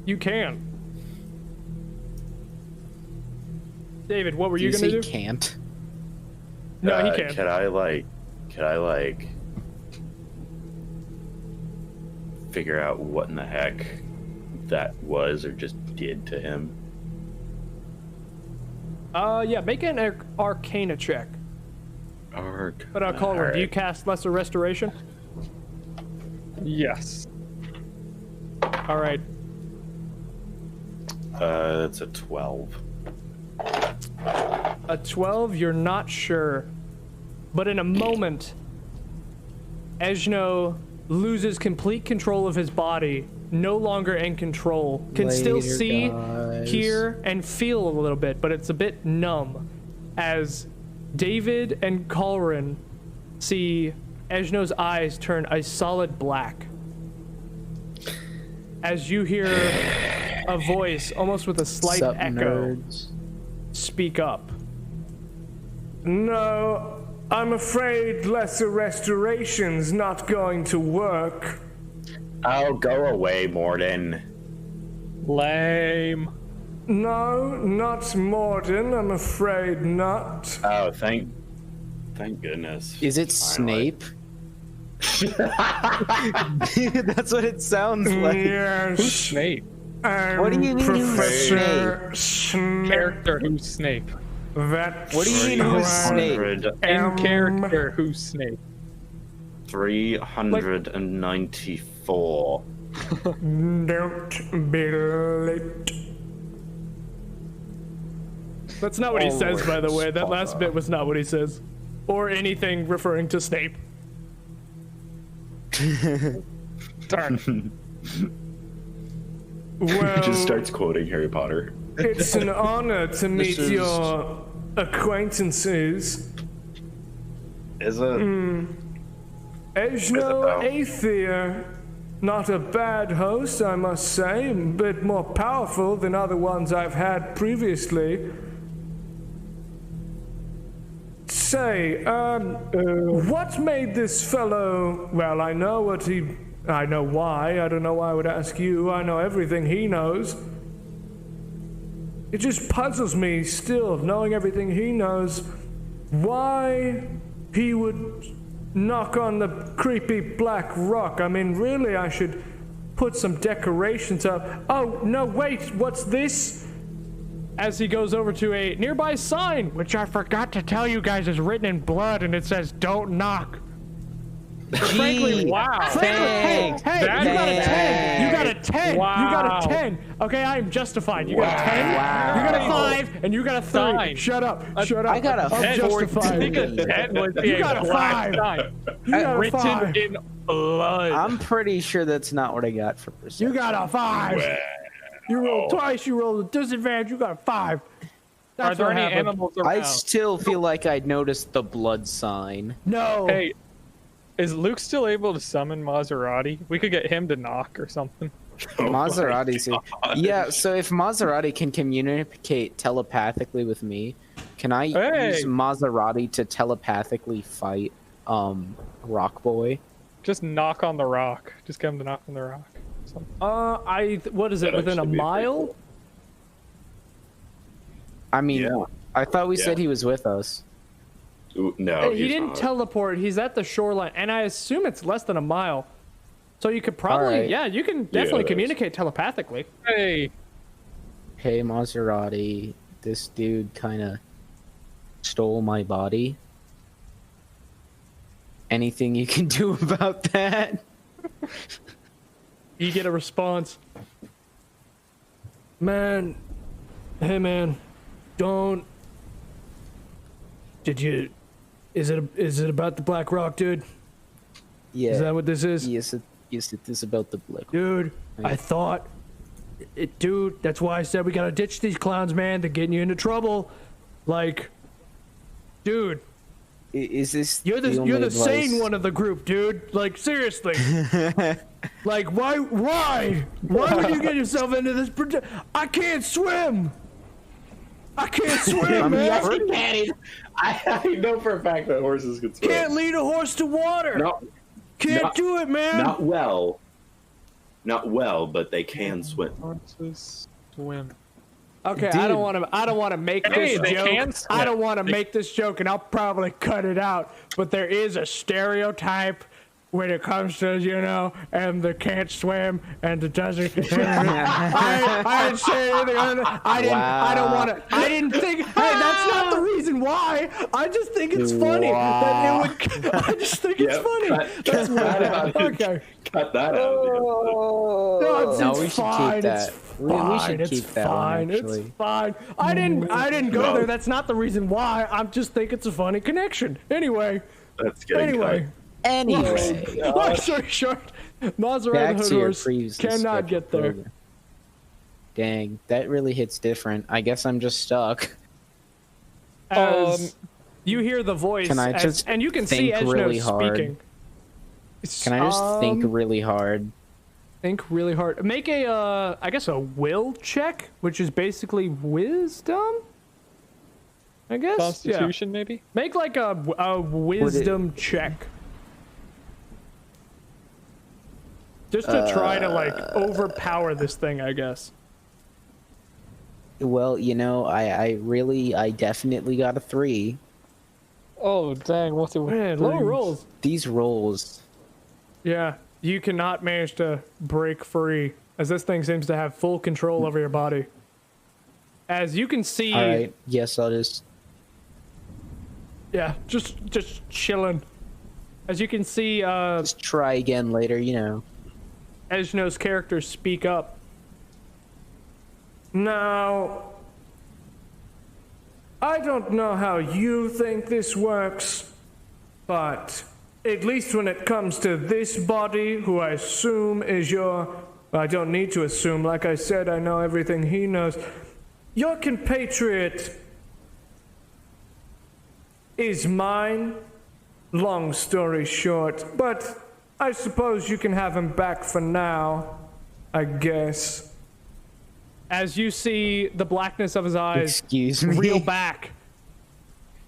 You can. David, what were Do you you gonna say do? can't? No, he can. Can I, figure out what in the heck that was or just did to him? Yeah, make an Arcana check. But Caulran, do you cast Lesser Restoration? Yes. All right. That's a 12. A 12, you're not sure. But in a moment, Eshno loses complete control of his body, no longer in control. Can still Later, see, guys. hear, and feel a little bit, but it's a bit numb as David and Caulran see Eshno's eyes turn a solid black as you hear a voice, almost with a slight Sup, echo, nerds? speak up. No, I'm afraid lesser restoration's not going to work. Oh, go away, Mordin. Lame. No, not Mordin, I'm afraid not. Oh, thank goodness. Is it Finally. Snape? That's what it sounds like. Who's Yes, Snape? What do you mean who's Professor Snape. Character who's Snape? That's What do you mean who's Snape? 300 In character who's Snape? 394. Don't be late. That's not what he says, by the way. That spot last on. bit was not what he says. Or anything referring to Snape. Darn. Well, Just starts quoting Harry Potter. it's an honor to meet is- your acquaintances. Is it? Eshno, though? Aathtir, not a bad host, I must say, a bit more powerful than other ones I've had previously. Say, what made this fellow, well, I know why, I don't know why I would ask you, I know everything he knows. It just puzzles me still, knowing everything he knows, why he would knock on the creepy black rock. I mean, really, I should put some decorations up. Oh, no, wait, what's this? As he goes over to a nearby sign, which I forgot to tell you guys is written in blood, and it says, "Don't knock." Frankly, Wow. Hey, you got a 10. You got a 10. You Wow. got a 10. Okay, I am justified. You got a 10. You got a 5, and you got a 3. Sign. Shut up. Shut up. I got a I'm 10. justified. I think a 10 would be You got a black 5. sign. You got a Written 5. in blood. I'm pretty sure that's not what I got for perception. You got a 5. You rolled twice. You rolled a disadvantage. You got a 5. Are That's there what any happened. animals around? I still feel like I'd noticed the blood sign. No. Hey, is Luke still able to summon Maserati? We could get him to knock or something. Maserati's here. Yeah, so if Maserati can communicate telepathically with me, can I Hey! use Maserati to telepathically fight Rock Boy? Just knock on the rock. Just get him to knock on the rock. Something. What is it? That'd Within a actually be pretty mile? cool. I mean, Yeah. I thought we said Yeah. he was with us. Ooh, no, Hey, he he's didn't not. teleport. He's at the shoreline, and I assume it's less than a mile. So you could probably, Alright. yeah, you can definitely it is. communicate telepathically. Hey, Hey, Maserati, this dude kind of stole my body. Anything you can do about that? You get a response. Man, hey man, don't. Is it about the Black Rock, dude? Yeah. Is that what this is? Yes, it is about the Black. Dude, I thought. Dude, that's why I said we gotta ditch these clowns, man. They're getting you into trouble. Like, dude, Is this you're the only advice? sane one of the group, dude. Like, seriously. Like, why would you get yourself into this? I can't swim. I can't swim, man. Yes, he can. I know for a fact that horses can swim. Can't lead a horse to water. No, Can't not- do it, man. not well, but they can swim. horses swim. Okay, Dude. I don't want to make Hey, this they joke. can I swim. don't want to make this joke, and I'll probably cut it out. But there is a stereotype when it comes to, and the can't swim and the doesn't. I didn't say anything other than I don't want to. I didn't think. Hey, that's not the reason why. I just think it's funny that it would. I just think it's Yep, funny. cut that out. Okay. Cut that out. No, it's, No, it's we should fine. keep that. It's We fine. should It's keep that one, fine. actually. It's fine. I didn't go No. there. That's not the reason why. I just think it's a funny connection. Anyway. That's getting Anyway. cut. Anyway, Long story short, Maserati back Hood to your Horse previously cannot scheduled get there. program. Dang, that really hits different. I guess I'm just stuck. As You hear the voice, Can I just and you can see think Eshno really hard? speaking. Can I just think really hard? Think really hard. Make a, I guess a will check, which is basically wisdom. I guess. Constitution, maybe. Make like a wisdom check. Just to try to like overpower this thing, I guess. Well, you know, I definitely got a 3. Oh dang! What's it? Man, low rolls. These rolls. Yeah, you cannot manage to break free, as this thing seems to have full control over your body. As you can see. All right. Yes, I'll just. Yeah, just chilling. As you can see, Just try again later, you know. Eshno's characters speak up. Now, I don't know how you think this works, but at least when it comes to this body, who I assume is your... I don't need to assume, like I said, I know everything he knows. Your compatriot is mine, long story short, but I suppose you can have him back for now, I guess. As you see the blackness of his eyes Excuse me. reel back,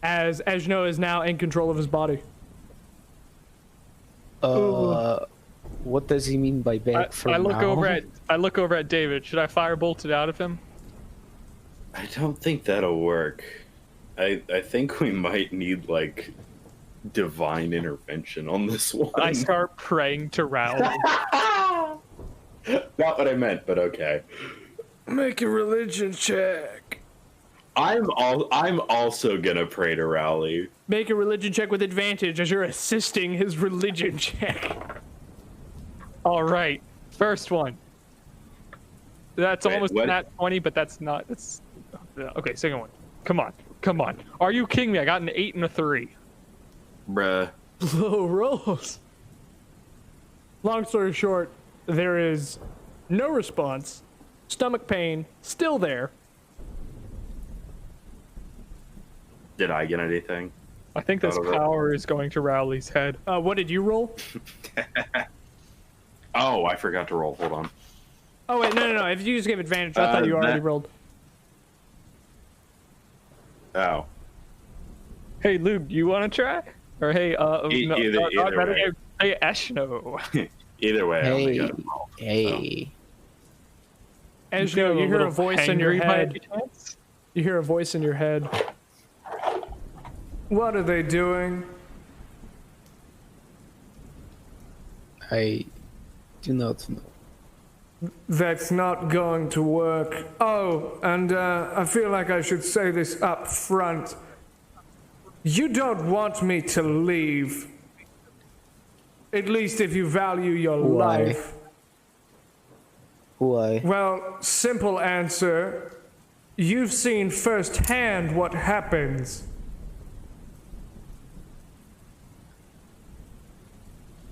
as Eshno is now in control of his body. What does he mean by back for I look now? over at David. Should I firebolt it out of him? I don't think that'll work. I think we might need like divine intervention on this one. I start praying to Rowley. Not what I meant, but okay. Make a religion check. I'm also gonna pray to Rowley. Make a religion check with advantage as you're assisting his religion check. All right, first one. That's Wait, almost what? nat 20, but that's not. That's okay. Second one. Come on. Are you kidding me? I got an 8 and a 3. Bruh. Low rolls. Long story short, there is no response. Stomach pain still there. Did I get anything? I think this power is going to Rowley's head. What did you roll? Oh, I forgot to roll. Hold on. Oh wait, no. If you just give advantage, I thought you already rolled. Oh. Hey, Luke, you want to try? Or hey, either way. Hey, Eshno. Either way, I only Hey, got a roll. hey. Eshno, you hear a voice in your head. You hear a voice in your head. What are they doing? I do not know. That's not going to work. Oh, and I feel like I should say this up front. You don't want me to leave. At least if you value your Why? life. Why? Well, simple answer. You've seen firsthand what happens.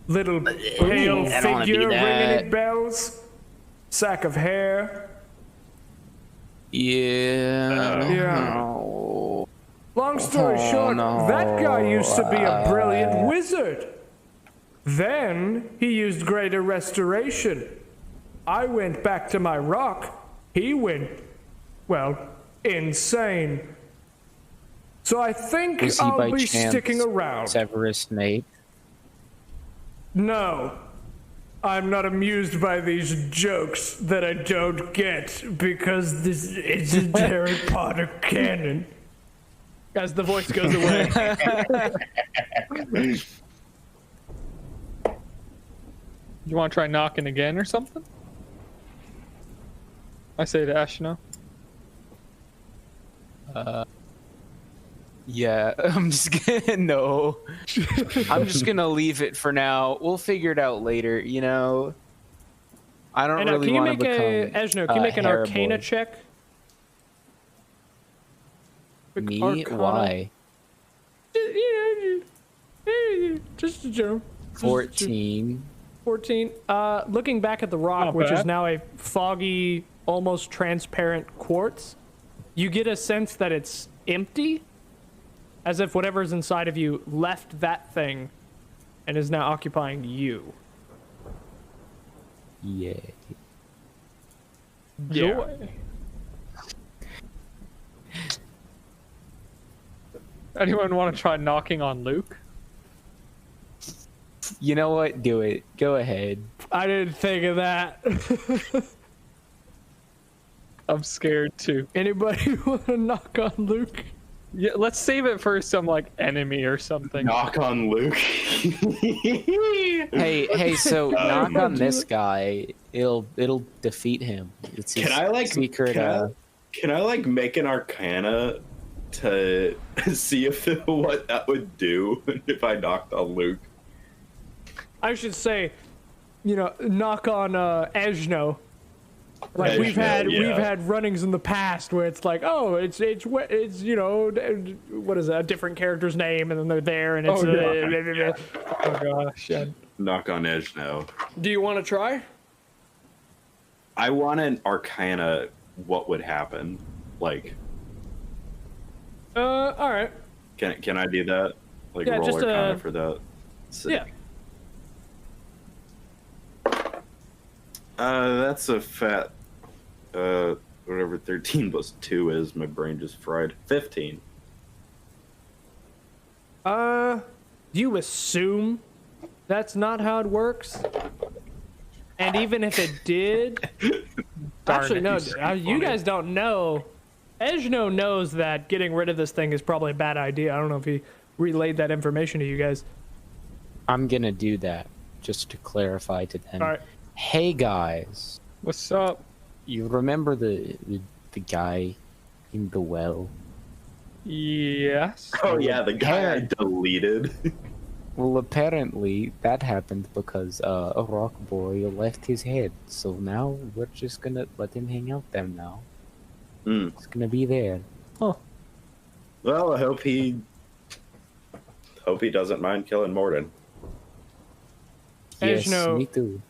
Little pale I don't wanna be figure ringing that. any bells? Sack of hair? Yeah. Yeah. Oh. Long story short, that guy used to be a brilliant wizard. Then he used greater restoration. I went back to my rock. He went, well, insane. So I think Was he I'll by be chance sticking around. Severus Snape? No. I'm not amused by these jokes that I don't get because this isn't Harry Potter canon. As the voice goes away. You want to try knocking again or something? I say to Eshno. Yeah, I'm just gonna no. I'm just gonna leave it for now. We'll figure it out later, you know. I don't And really can you want make to become Eshno, can you make an Arcana Haribo. check? Me? Arcana. Why? Just a joke. 14. 14. Looking back at the rock, Not which is bad. now a foggy, almost transparent quartz, you get a sense that it's empty, as if whatever's inside of you left that thing and is now occupying you. Yeah. Joy. Anyone want to try knocking on Luke? You know what? Do it. Go ahead. I didn't think of that. I'm scared too. Anybody want to knock on Luke? Yeah, let's save it for some like enemy or something. Knock on Luke. Hey, so knock on this guy. It'll defeat him. It's his Can I like secret? Can I like make an Arcana to see if what that would do if I knocked on Luke? I should say, knock on Eshno. Like Eshno, we've yeah. had runnings in the past where it's like, oh, it's what is that? A different character's name, and then they're there, and it's. Oh gosh. Yeah. Knock on Eshno. Do you want to try? I want an Arcana. What would happen? Like, all right. can I do that? Like, Yeah, roll just, Arcana for that. Sick. Yeah. That's a fat. Whatever 13 plus 2 is. My brain just fried. 15. You assume that's not how it works, and even if it did, actually no, you guys don't know. Eshno knows that getting rid of this thing is probably a bad idea. I don't know if he relayed that information to you guys. I'm gonna do that just to clarify to them. All right. Hey guys, What's up? you remember the guy in the well? Yes. Oh yeah, the guy I Parent. deleted. Well, apparently that happened because a rock boy left his head. So now we're just gonna let him hang out there now. Mm. It's gonna be there. Well, I hope he doesn't mind killing Mordin. Yes, Eshno. me too.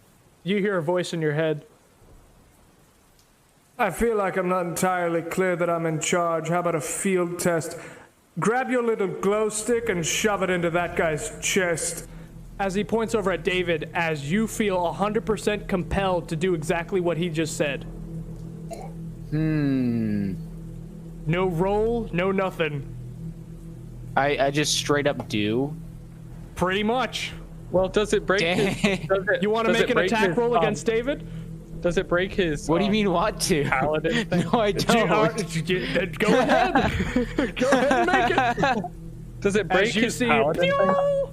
You hear a voice in your head. I feel like I'm not entirely clear that I'm in charge. How about a field test? Grab your little glow stick and shove it into that guy's chest. As he points over at David, as you feel 100% compelled to do exactly what he just said. No roll, no nothing. I just straight up do. Pretty much. Well, does it break? You want to make an attack roll against David? Does it break his? What do you mean, what to? Paladin thing? No, I don't. Go ahead. Go ahead and make it. Does it break As you his see paladin it. thing?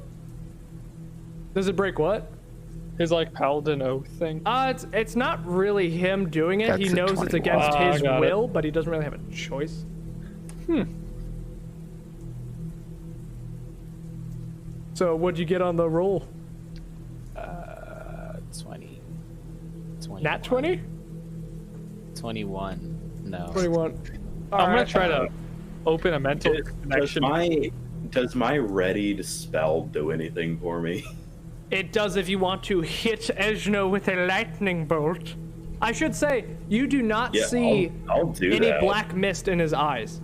Does it break what? His like paladin oath thing? It's not really him doing it. He That's a knows it's against 21. his got it. will, but he doesn't really have a choice. So what'd you get on the roll? 20. 21. Nat 20? 21. No. 21. I'm gonna try to open a mental connection. Does my ready to spell do anything for me? It does if you want to hit Eshno with a lightning bolt. I should say, you do not Yeah, see I'll do any that. black mist in his eyes.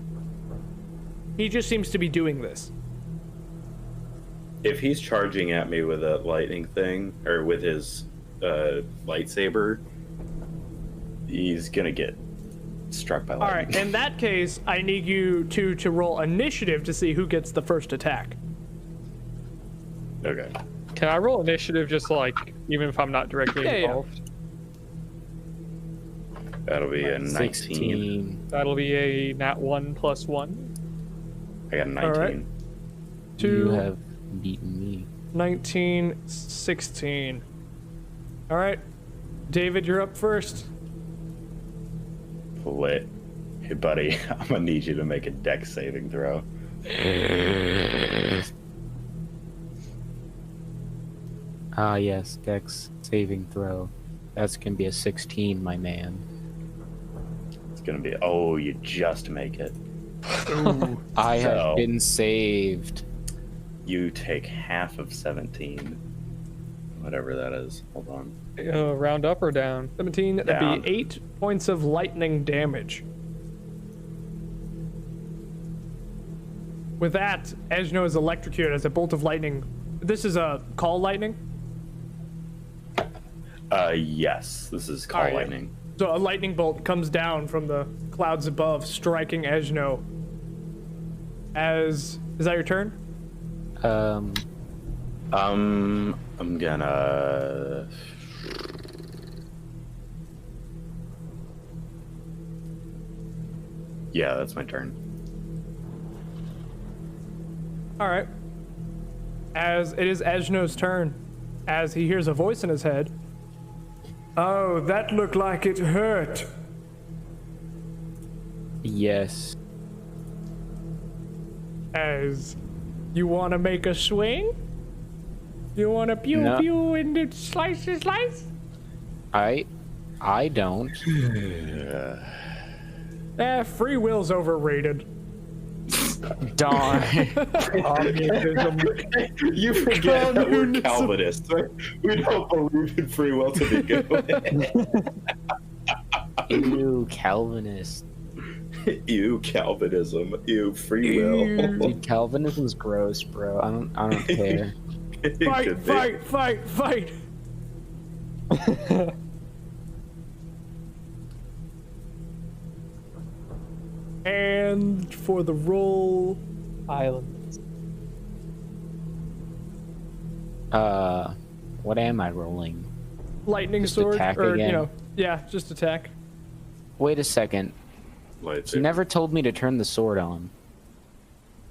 He just seems to be doing this. If he's charging at me with a lightning thing or with his lightsaber, he's gonna get struck by All lightning. right, in that case, I need you to roll initiative to see who gets the first attack. Okay. Can I roll initiative just like even if I'm not directly Yeah. involved? That'll be a 19. 16. That'll be a nat 1 plus 1. I got a 19. All right. You 2, have beaten me. 19, 16. All right, David, you're up first. Lit. Hey, buddy, I'm gonna need you to make a dex saving throw. Ah, yes, Dex saving throw. That's gonna be a 16, my man. It's gonna be, oh, you just make it. I have So- been saved. You take half of 17. Whatever that is. Hold on. Round up or down? 17, that'd Down. be 8 points of lightning damage. with that, Eshno is electrocuted as a bolt of lightning. This is a call lightning? Yes, this is call Alright. lightning. So a lightning bolt comes down from the clouds above, striking Eshno. Is that your turn? I'm gonna. Yeah, that's my turn. Alright. As it is Eshno's turn, as he hears a voice in his head. Oh, that looked like it hurt. Yes. As you want to make a swing? You want to pew No. pew and slice? I don't. Free will's overrated. Darn. You forget that we're Calvinists. Right? We don't believe in free will to begin with. Ew, Calvinist. Ew, Calvinism. Ew, free will. Dude, Calvinism's gross, bro. I don't care. It could be. Fight! And for the roll, Islands. What am I rolling? lightning Just sword, attack or again? yeah, just attack. Wait a second. Lightsaber. You never told me to turn the sword on.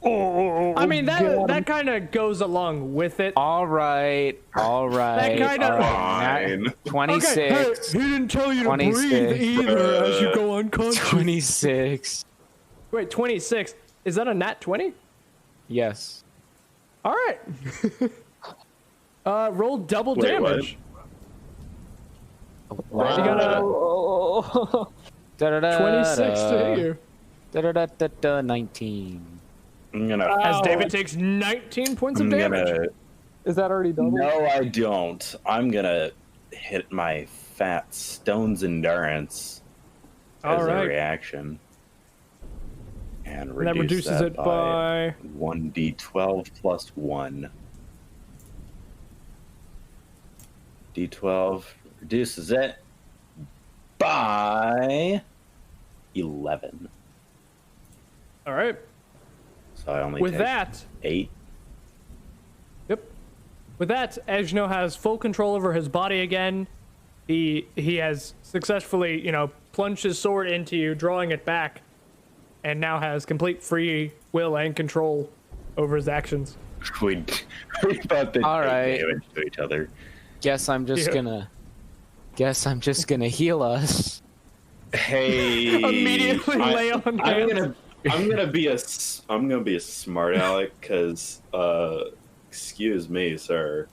I mean that kind of goes along with it. All right. That kinda- Fine. 26. Okay, hey, he didn't tell you to 26. breathe either as you go unconscious. 26. Wait, 26. Is that a nat 20? Yes. All right. Roll double Wait, damage. Wow. You got a 26 to hit you. 19. I'm gonna. As David takes 19 points of I'm damage. gonna. Is that already double? No, I don't. I'm gonna hit my fat stone's endurance as All a right. reaction, and And that reduces it by 1d12 plus 1. D12 reduces it by 11. All right. So I only With take that, 8. yep. With that, Eshno has full control over his body again. He has successfully, plunged his sword into you, drawing it back, and now has complete free will and control over his actions. We both did All 8 right. damage to each other. Guess I'm just gonna heal us. Hey, Immediately lay on hands. I'm gonna be a smart aleck because excuse me, sir.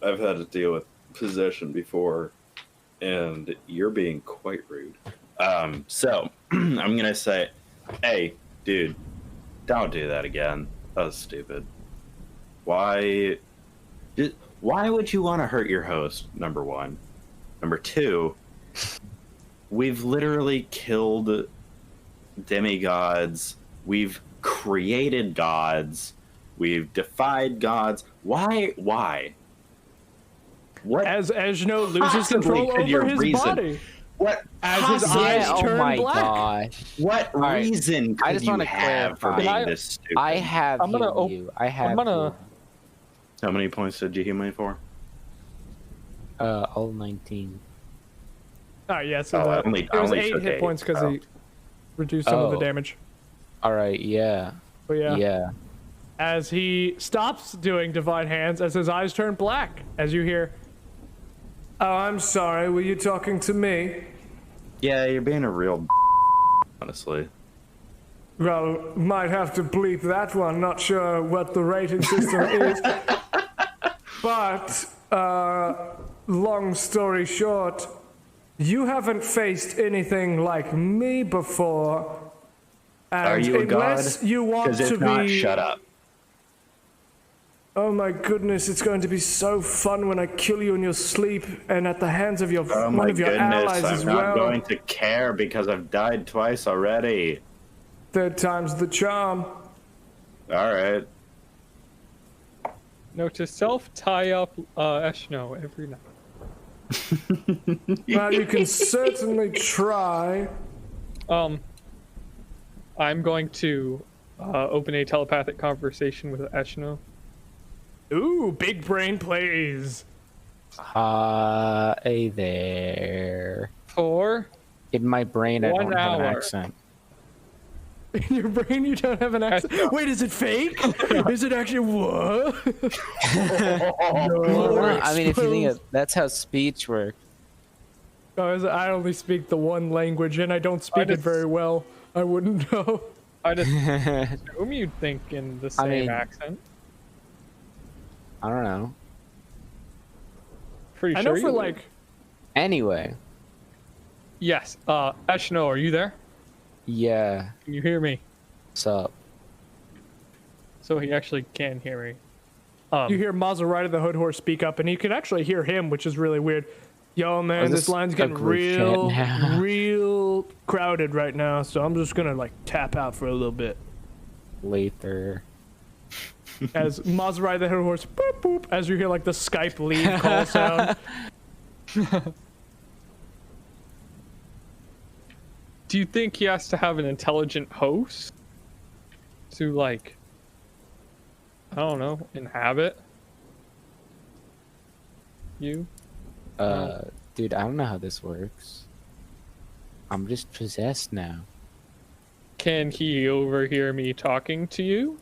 I've had to deal with possession before, and you're being quite rude. So I'm gonna say, hey, dude, don't do that again. That was stupid. Why would you want to hurt your host? Number one. Number two, we've literally killed demigods. We've created gods. We've defied gods. Why? What? As Eshno loses possibly control could over your his reason- body. What? As his possibly- eyes oh turn my black. gosh. What right. reason I could just you wanna have for clarify. being this stupid? I have I'm gonna healed you. I have. I'm gonna- healed How many points did you heal me for? you. All 19. Oh, yeah, so Oh, that, I only- it I was only 8 took hit 8. points because Oh. he reduced some of the Oh. damage. All right. Yeah. But yeah, Yeah. as he stops doing divine hands, as his eyes turn black, as you hear, Oh, I'm sorry. Were you talking to me? Yeah, you're being a real honestly. Well, might have to bleep that one. Not sure what the rating system is. But, long story short, you haven't faced anything like me before. And Are you a god? unless you want Because to if not, be... shut up. Oh my goodness, it's going to be so fun when I kill you in your sleep and at the hands of your Oh one my of your goodness, allies as I'm not well. going to care because I've died twice already. Third time's the charm. All right. Note to self: tie up Eshno every night. Well, you can certainly try. I'm going to open a telepathic conversation with Eshno. Ooh, big brain plays. Hey there. For In my brain, I 1 don't have an hour. accent. In your brain, you don't have an accent. Wait, is it fake? Is it actually what? Well, I mean, if you think of, that's how speech works. I only speak the one language, and I don't speak it very well. I wouldn't know. I just assume you'd think in the same accent. I don't know. Pretty I sure know you for would. like. Anyway, Yes. Eshno, are you there? yeah. Can you hear me? What's up? So he actually can hear me. You hear Maserati the Hood Horse speak up, and you can actually hear him, which is really weird. Yo, man, Is this this line's a getting group chat now? real crowded right now, so I'm just gonna like tap out for a little bit. Later. As Maserati the Hood Horse, boop boop, as you hear like the Skype leave call sound. Do you think he has to have an intelligent host to like, I don't know, inhabit you? Dude, I don't know how this works. I'm just possessed now. Can he overhear me talking to you?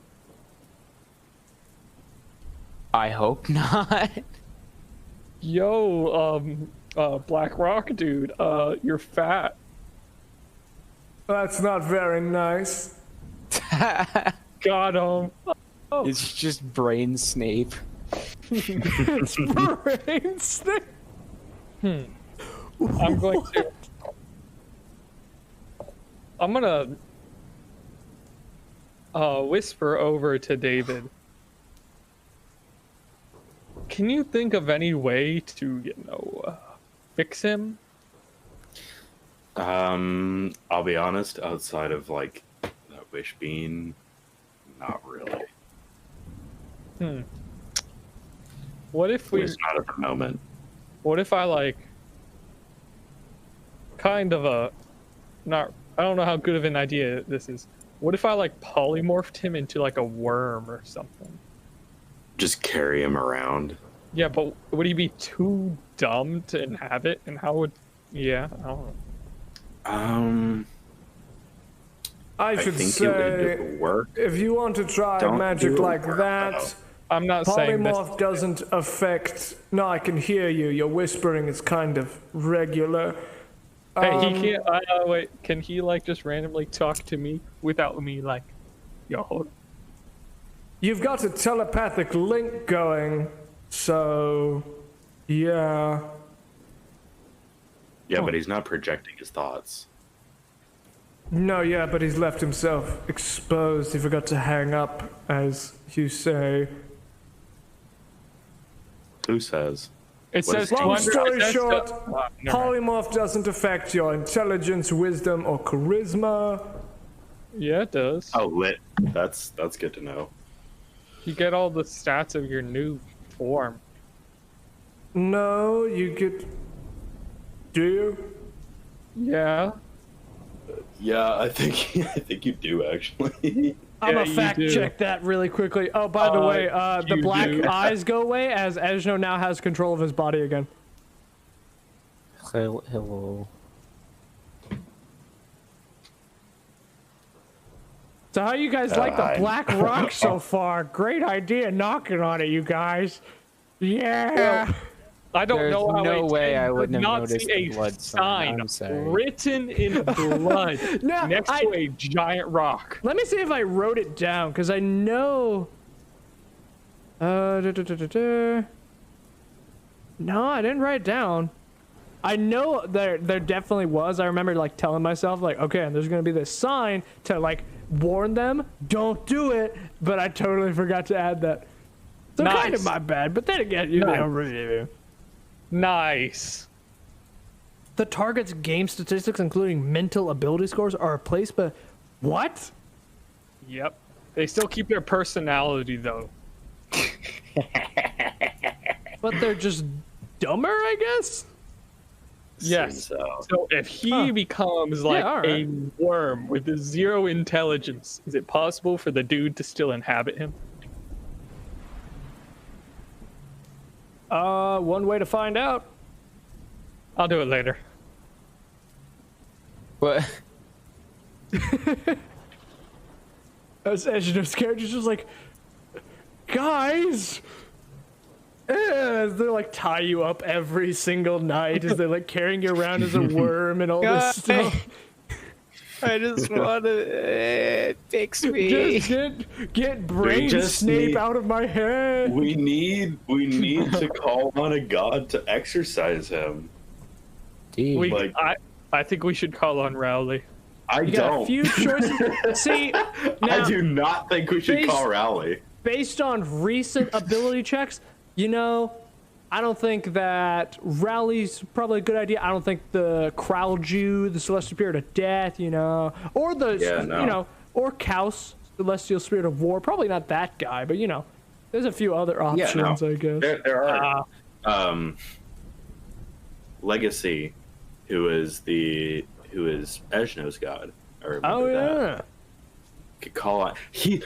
I hope not. Yo, Black Rock dude, you're fat. That's not very nice. Got him. It's just brain Snape. It's brain snake. I'm going to. I'm gonna whisper over to David. Can you think of any way to, fix him? I'll be honest, outside of like that wish bean, not really. What if we? At least not at the moment. What if I like? Kind of a, not. I don't know how good of an idea this is. What if I like polymorphed him into like a worm or something? Just carry him around. Yeah, but would he be too dumb to inhabit? And how would? Yeah, I don't know. I I should think say, it would work. if you want to try Don't magic do it, like bro. that, I'm not saying this. polymorph doesn't affect. No, I can hear you. Your whispering is kind of regular. Hey, he can't. Wait. Can he like just randomly talk to me without me like, yo? Hold. You've got a telepathic link going, so yeah. Yeah, but he's not projecting his thoughts. No, yeah, but he's left himself exposed. He forgot to hang up, as you say. Who says? It What says is- Long story it says short, never mind. polymorph doesn't affect your intelligence, wisdom, or charisma. Yeah, it does. Oh, lit. That's good to know. You get all the stats of your new form. No, you get. Do you? Yeah. Yeah, I think you do actually. I'm Yeah, gonna you fact do. check that really quickly. Oh, by the way, the you black do. eyes go away as Eshno now has control of his body again. Hello. So how you guys like the I- black rock so far? Great idea, knocking on it, you guys. Yeah. I don't There's know how no a way 10 I would wouldn't have not noticed see the a blood sign. sign I'm sorry. written in blood No, next to a giant rock. Let me see if I wrote it down, because I know. No, I didn't write it down. I know there definitely was. I remember like telling myself like, okay, and there's gonna be this sign to like warn them, don't do it. But I totally forgot to add that. So kind of Nice. my bad. But then again, you Nice. know, really. Nice. The target's game statistics, including mental ability scores, are replaced by what? Yep. They still keep their personality though. But they're just dumber, I guess. Yes. So. So if he becomes like all right. a worm with 0 intelligence, is it possible for the dude to still inhabit him? One way to find out. I'll do it later. What? As Eshno's character's just like, guys. As they like tie you up every single night, as they're like carrying you around as a worm and all this stuff. I just want to fix me. Just get brain just Snape need- out of my head. We need to call on a god to exercise him. Dude. We, Like- I think we should call on Rowley. I You got don't. a few choices. See, now, I do not think we should Based- call Rowley. based on recent ability checks, I don't think that Rowley's probably a good idea. I don't think the Kralju, the Celestial Spirit of Death, or the, or Kaus, Celestial Spirit of War, probably not that guy, but there's a few other options, I guess. There are. Legacy, who is Eshno's god. I remember Oh that. yeah. Could call on he's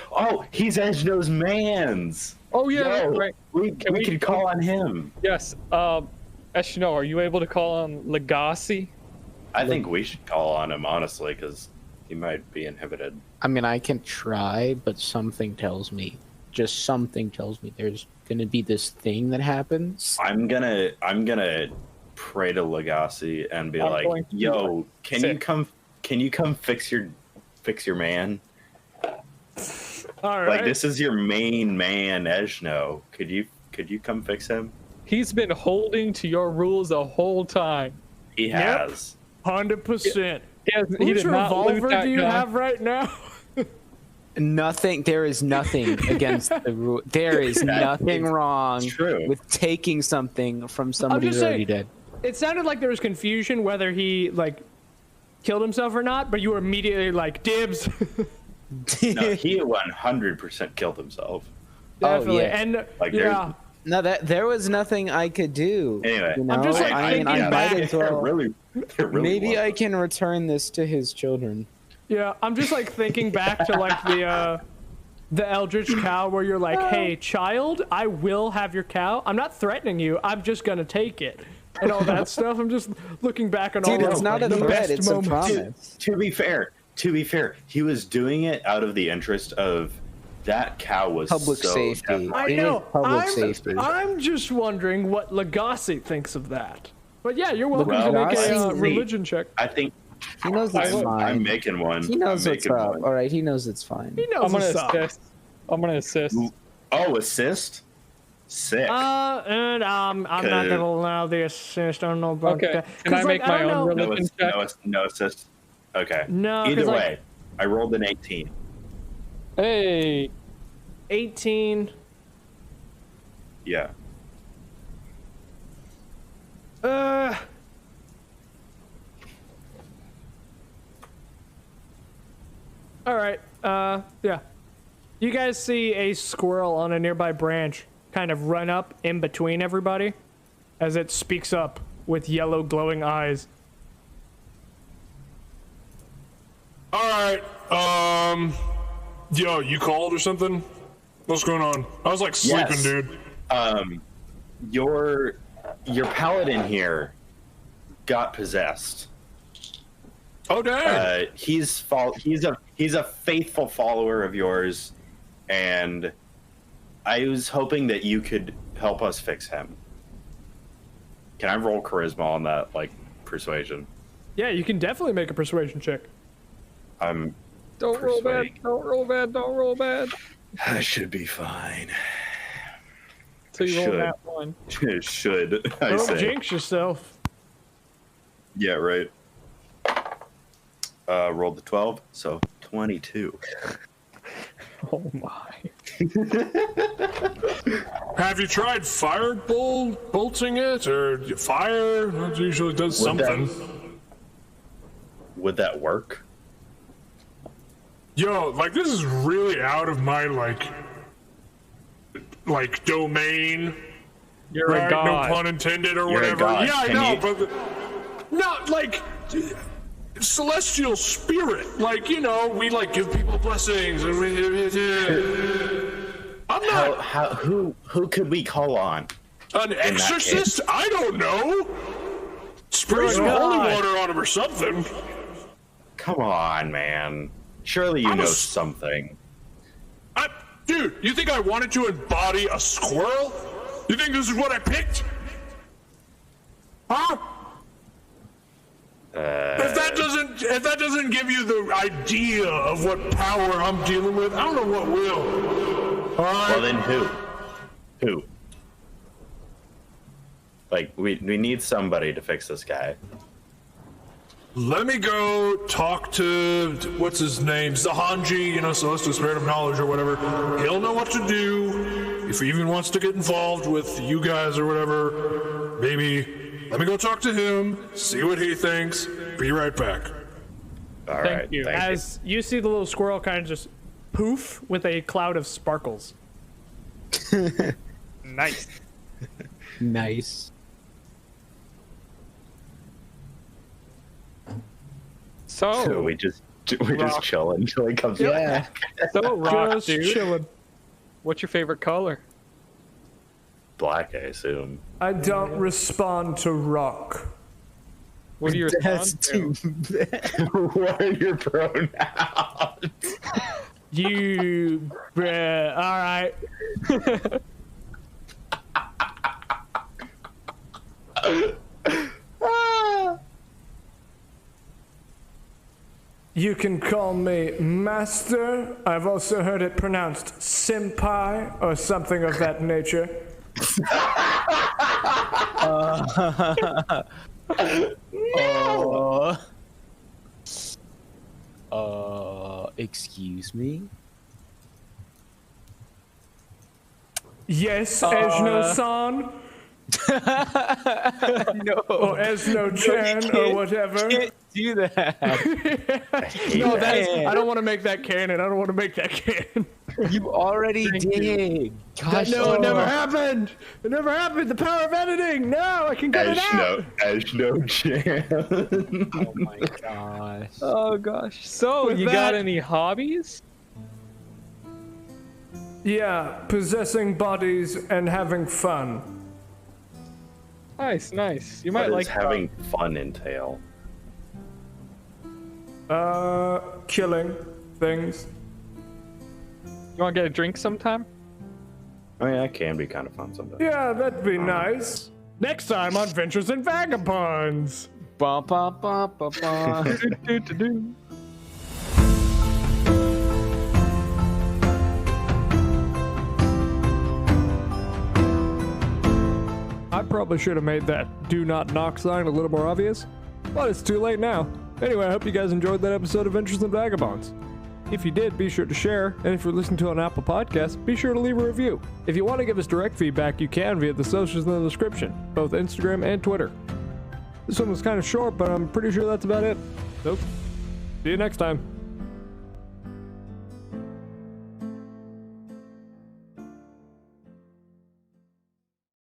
Eshno's man's. Oh yeah, Yo, right. We could call on him. Yes. Eshno, are you able to call on Legacy? I think we should call on him honestly, because he might be inhibited. I mean, I can try, but something tells me there's gonna be this thing that happens. I'm gonna pray to Legacy and be I'm like, going to "Yo, can sick. you come fix your man? All right. Like this is your main man, Eshno. Could you come fix him?" He's been holding to your rules the whole time. He Yep. has. 100%. He Which did not loot revolver that do you gun. have right now? Nothing. There is nothing against the rule. There is nothing wrong true. with taking something from somebody who's just already saying- dead. It sounded like there was confusion whether he killed himself or not, but you were immediately like, dibs. No, he 100% killed himself. Definitely. yeah. And Like, yeah, No, there was nothing I could do. Anyway, you know? I'm just, like, I mean, thinking I back- might as well. they're really Maybe well. I can return this to his children. yeah. I'm just thinking back to the Eldritch cow where you're like, hey, child, I will have your cow. I'm not threatening you. I'm just gonna take it. And all that stuff. I'm just looking back on all Dude, of it's not a the threat, best it's a moments. promise. To be fair, he was doing it out of the interest of that cow was Public so safety. definitely- I It is know. public safety. I'm just wondering what Legacy thinks of that. But yeah, you're welcome to make a Legacy- religion check. I think He knows it's I'm fine. making one. He knows I'm what's making up. one. All right, he knows it's fine. He knows I'm gonna what's up. assist. I'm gonna assist. Oh, assist? Sick. And I'm not gonna allow the assist. I don't know about Okay, that. can I 'Cause, make I my don't own know. religion check? No assist. Okay. No, 'cause, Either way, I rolled an 18. Hey, 18. Yeah. All right. Yeah. You guys see a squirrel on a nearby branch kind of run up in between everybody as it speaks up with yellow glowing eyes. All right. Yo, you called or something? What's going on? I was like sleeping, Yes. dude. Your paladin here got possessed. Oh dang. He's a faithful follower of yours, and I was hoping that you could help us fix him. Can I roll charisma on that, persuasion? Yeah, you can definitely make a persuasion check. I'm. don't roll bad. Persuading. Don't roll bad. Don't roll bad. I should be fine. So you roll Should. that one. Should I Don't say? jinx yourself. Yeah, right. Rolled the 12, so 22. Oh my. Have you tried bolting it or fire? That usually does something. Would that work? Yo, like, this is really out of my, like domain. You're right? a god. No pun intended or You're a whatever. god. Yeah, I Can know, you- but not like celestial spirit. Like, you know, we like give people blessings. And I'm not Who could we call on? an exorcist. I don't know. Spray some holy water on him or something. Come on, man. Surely you know something. Dude, you think I wanted to embody a squirrel? You think this is what I picked? Huh? If that doesn't give you the idea of what power I'm dealing with, I don't know what will. All right. Well, then who? Who? Like, we need somebody to fix this guy. Let me go talk to, what's his name, Zahanji, you know, Celestial Spirit of Knowledge or whatever. He'll know what to do. If he even wants to get involved with you guys or whatever, maybe. Let me go talk to him, see what he thinks. Be right back. All right. you. Thank As you see the little squirrel kind of just poof with a cloud of sparkles. Nice. Nice. So So, we're just chilling until he comes back. Rock, Just dude, chilling. what's your favorite color? Black, I assume. I don't respond to rock. What do you That's respond to? too bad. What are your pronouns? You, bruh, all right. You can call me Master. I've also heard it pronounced Senpai or something of that nature. Excuse me? Yes, Eshno-san. No. Or Eshno-chan or whatever. Can't do that. No, that is, I don't want to make that canon. I don't want to make that canon. You already did. Gosh, No, it never happened. It never happened. The power of editing. No, I can cut it out. Eshno-chan. Oh my gosh. Oh gosh. So, With you that- got any hobbies? Yeah, possessing bodies and having fun. Nice, nice. You What might does like having fun entail? Killing things. You want to get a drink sometime? I mean, that can be kind of fun sometimes. Yeah, that'd be nice. Next time on Ventures and Vagabonds. Ba, ba, ba, ba, ba. Do-do-do-do. I probably should have made that do not knock sign a little more obvious, but it's too late now. Anyway, I hope you guys enjoyed that episode of Ventures and Vagabonds. If you did, be sure to share, and if you're listening to it on Apple Podcasts, be sure to leave a review. If you want to give us direct feedback, you can via the socials in the description, both Instagram and Twitter. This one was kind of short, but I'm pretty sure that's about it. So, see you next time.